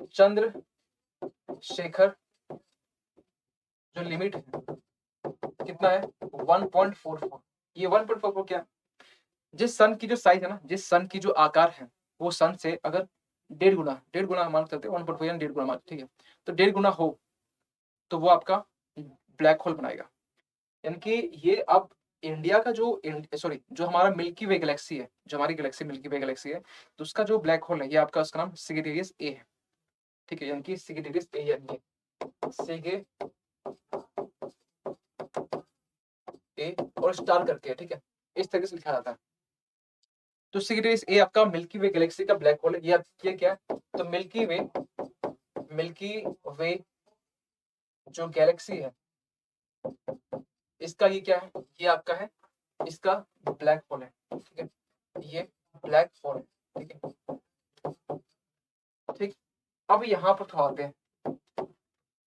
चंद्रशेखर जो लिमिट है कितना है, 1.44। ये 1.44 क्या है, जिस सन की जो साइज है ना, जिस सन की जो आकार है वो सन से अगर डेढ़ गुना मान सकते हैं, 1.4 डेढ़ गुना मान, ठीक है, तो डेढ़ गुना हो तो वो आपका ब्लैक होल बनाएगा। यानी कि ये अब इंडिया का जो सॉरी जो हमारा मिल्की वे गैलेक्सी है, जो हमारी गैलेक्सी मिल्की वे गैलेक्सी है, तो उसका जो ब्लैक होल है ये आपका, उसका नाम सिगिटेरियस ए है, ठीक है, यानी कि सिगिटेरियस ए, यानी सिगे ए और स्टार करके है, ठीक है, इस तरीके से लिखा जाता है। तो सिगिटेरियस ए आपका मिल्की वे गैलेक्सी का ब्लैक होल है। ये क्या है, तो मिल्की वे जो गैलेक्सी है इसका ये क्या है, ये आपका है, इसका ब्लैक होल है, ठीक है, ये ब्लैक होल है, ठीक है, ठीक। अब यहाँ पर थोड़ा आते हैं,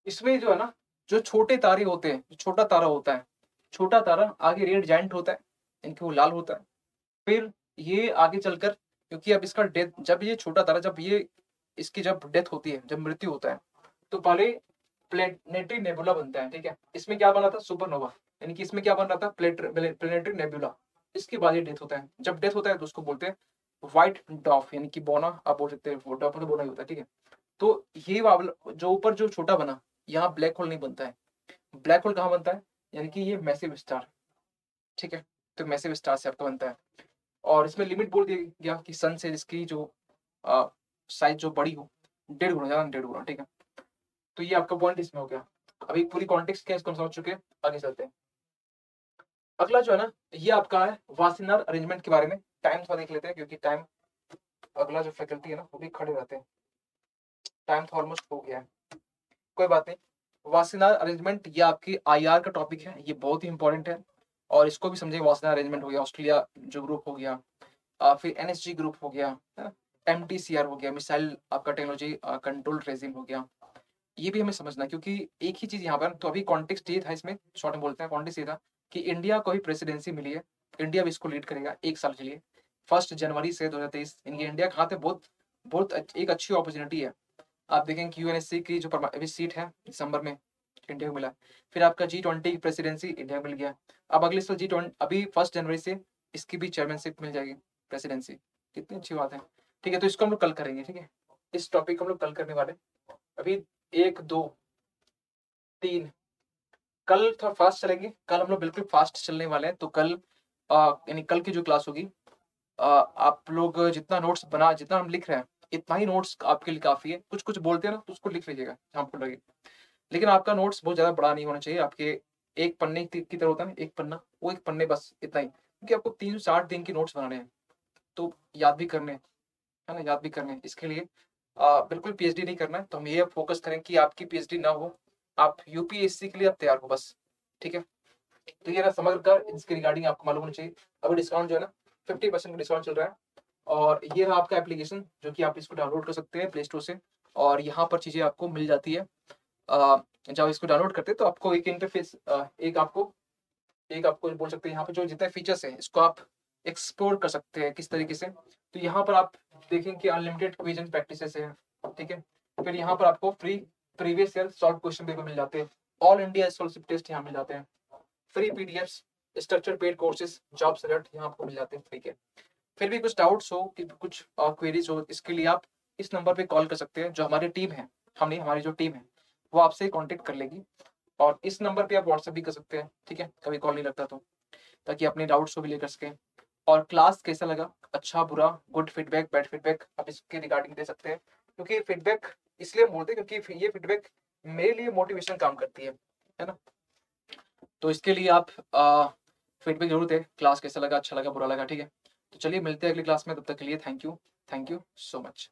इसमें जो है ना, जो छोटे तारे होते हैं, जो छोटा तारा होता है, छोटा तारा आगे रेड जाइंट होता है, इनके वो लाल होता है। फिर ये आगे चलकर, क्योंकि अब इसका डेथ, जब ये छोटा तारा, जब ये इसकी जब डेथ होती है, जब मृत्यु होता है, तो पहले प्लेनेटरी नेबुला बनता है, ठीक है। इसमें क्या बना था, सुपरनोवा, यानी कि इसमें क्या बन रहा था, प्लेनेटरी नेबुला। इसके बाद ये डेथ होता है, जब डेथ होता है तो उसको बोलते हैं व्हाइट डॉफ, यानी कि बोना, आप बोल सकते हैं डॉफ तो बोना ही होता है, ठीक है। तो ये वाला जो ऊपर जो छोटा बना, यहाँ ब्लैक होल नहीं बनता है। ब्लैक होल कहाँ बनता है, यानी कि ये मैसिव स्टार, ठीक है, तो मैसिव स्टार से आपका बनता है। और इसमें लिमिट बोल दिया गया कि सन से इसकी जो साइज जो बड़ी हो, डेढ़ गुना, ज्यादा डेढ़ गुना, ठीक है। तो ये आपका पॉइंट इसमें हो गया। अभी पूरी कॉन्टेक्स्ट क्या है इसको हम समझ चुके हैं, आगे चलते हैं। अगला जो है ना ये आपका है वासिनार अरेंजमेंट के बारे में। टाइम थोड़ा देख लेते हैं क्योंकि टाइम, अगला जो फैकल्टी है ना वो भी खड़े रहते हैं, टाइम तो ऑलमोस्ट हो गया है, कोई बात नहीं। वासिनार अरेंजमेंट ये आपकी आईआर का टॉपिक है, ये बहुत ही इंपॉर्टेंट है और इसको भी समझिए। वासिनार अरेंजमेंट हो गया, ऑस्ट्रेलिया जो ग्रुप हो गया, फिर एनएसजी ग्रुप हो गया, है ना, एमटीसीआर हो गया, मिसाइल आपका टेक्नोलॉजी कंट्रोल रेजिम हो गया। ये भी हमें समझना है, क्योंकि एक ही चीज यहाँ पर, तो अभी कॉन्टेक्स्ट ये था, इसमें शॉर्ट में बोलते हैं, कॉन्टेक्स्ट ये था कि इंडिया को भी प्रेसिडेंसी मिली है, इंडिया भी इसको लीड करेगा 1 साल के लिए, 1 जनवरी से 2023। इनकी इंडिया के हाथ में बहुत बहुत एक अच्छी अपॉर्चुनिटी है। आप देखेंगे कि यूएनएससी की जो अभी सीट है दिसंबर में इंडिया को मिला। फिर आपका G20 की प्रेसिडेंसी इंडिया को मिल गया। अब अगले साल G20, अभी 1 जनवरी से इसकी भी चेयरमैनशिप मिल जाएगी, प्रेसिडेंसी, कितनी अच्छी बात है, ठीक है। तो इसको हम लोग कल करेंगे, ठीक है, इस टॉपिक को हम लोग कल करने वाले। अभी 1 2 3, कल थोड़ा फास्ट चलेंगे, कल हम लोग बिल्कुल फास्ट चलने वाले हैं। तो कल यानी कल की जो क्लास होगी, आप लोग जितना नोट्स बना, जितना हम लिख रहे हैं इतना ही नोट्स आपके लिए काफी है। कुछ कुछ बोलते हैं ना तो उसको लिख लीजिएगा जहाँ आपको लगे, लेकिन आपका नोट्स बहुत ज्यादा बड़ा नहीं होना चाहिए। आपके एक पन्ने की तरह होता है ना, एक पन्ना, वो एक पन्ने बस इतना ही, क्योंकि आपको 360 दिन के नोट्स बनाने हैं, तो याद भी करने हैं, है ना, याद भी करने हैं। इसके लिए बिल्कुल पीएचडी नहीं करना है, तो हम ये फोकस करें कि आपकी पीएचडी ना हो, आप यूपीएससी के लिए आप तैयार हो बस, ठीक है। तो ये रहा समग्र का, इसके रिगार्डिंग आपको मालूम होना चाहिए। अभी डिस्काउंट जो है ना 50% का डिस्काउंट चल रहा है, और ये रहा आपका एप्लीकेशन जो कि आप इसको डाउनलोड कर सकते हैं प्ले स्टोर से। और यहाँ पर चीज़ें आपको मिल जाती है। जब इसको डाउनलोड करते हैं तो आपको एक इंटरफ़ेस एक आपको बोल सकते हैं यहाँ पे जो जितने फीचर्स हैं इसको आप एक्सप्लोर कर सकते हैं किस तरीके से। तो यहाँ पर आप देखें कि अनलिमिटेड क्विज़ एंड प्रैक्टिसेस है, ठीक है? फिर यहाँ पर आपको free previous year solve question paper मिल जाते हैं। ऑल इंडिया स्कॉलरशिप टेस्ट यहाँ मिल जाते हैं। Free PDFs, structure paid courses, jobs alert यहाँ आपको मिल जाते हैं, ठीक है? फिर भी कुछ डाउट्स हो कि कुछ क्वेरीज हो, इसके लिए आप इस नंबर पे कॉल कर सकते हैं। जो हमारी टीम है, हमारी जो टीम है वो आपसे कांटेक्ट कर लेगी। और इस नंबर पे आप व्हाट्सएप भी कर सकते हैं, ठीक है? कभी कॉल नहीं लगता तो, ताकि अपने डाउट्स को भी लेकर सकें। और क्लास कैसा लगा, अच्छा बुरा, गुड फीडबैक, बैड फीडबैक आप इसके रिगार्डिंग दे सकते हैं। क्योंकि फीडबैक इसलिए बोलते हैं क्योंकि ये फीडबैक मेरे लिए मोटिवेशन काम करती है ना? तो इसके लिए आप फीडबैक जरूर दें, क्लास कैसा लगा, अच्छा लगा, बुरा लगा, ठीक है? तो चलिए मिलते हैं अगली क्लास में, तब तक के लिए थैंक यू सो मच।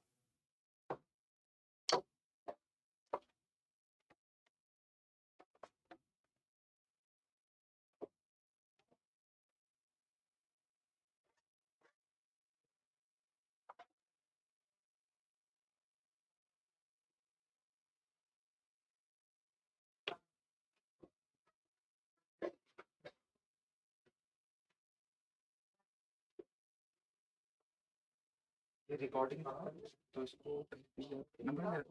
ये रिकॉर्डिंग तो इसको नंबर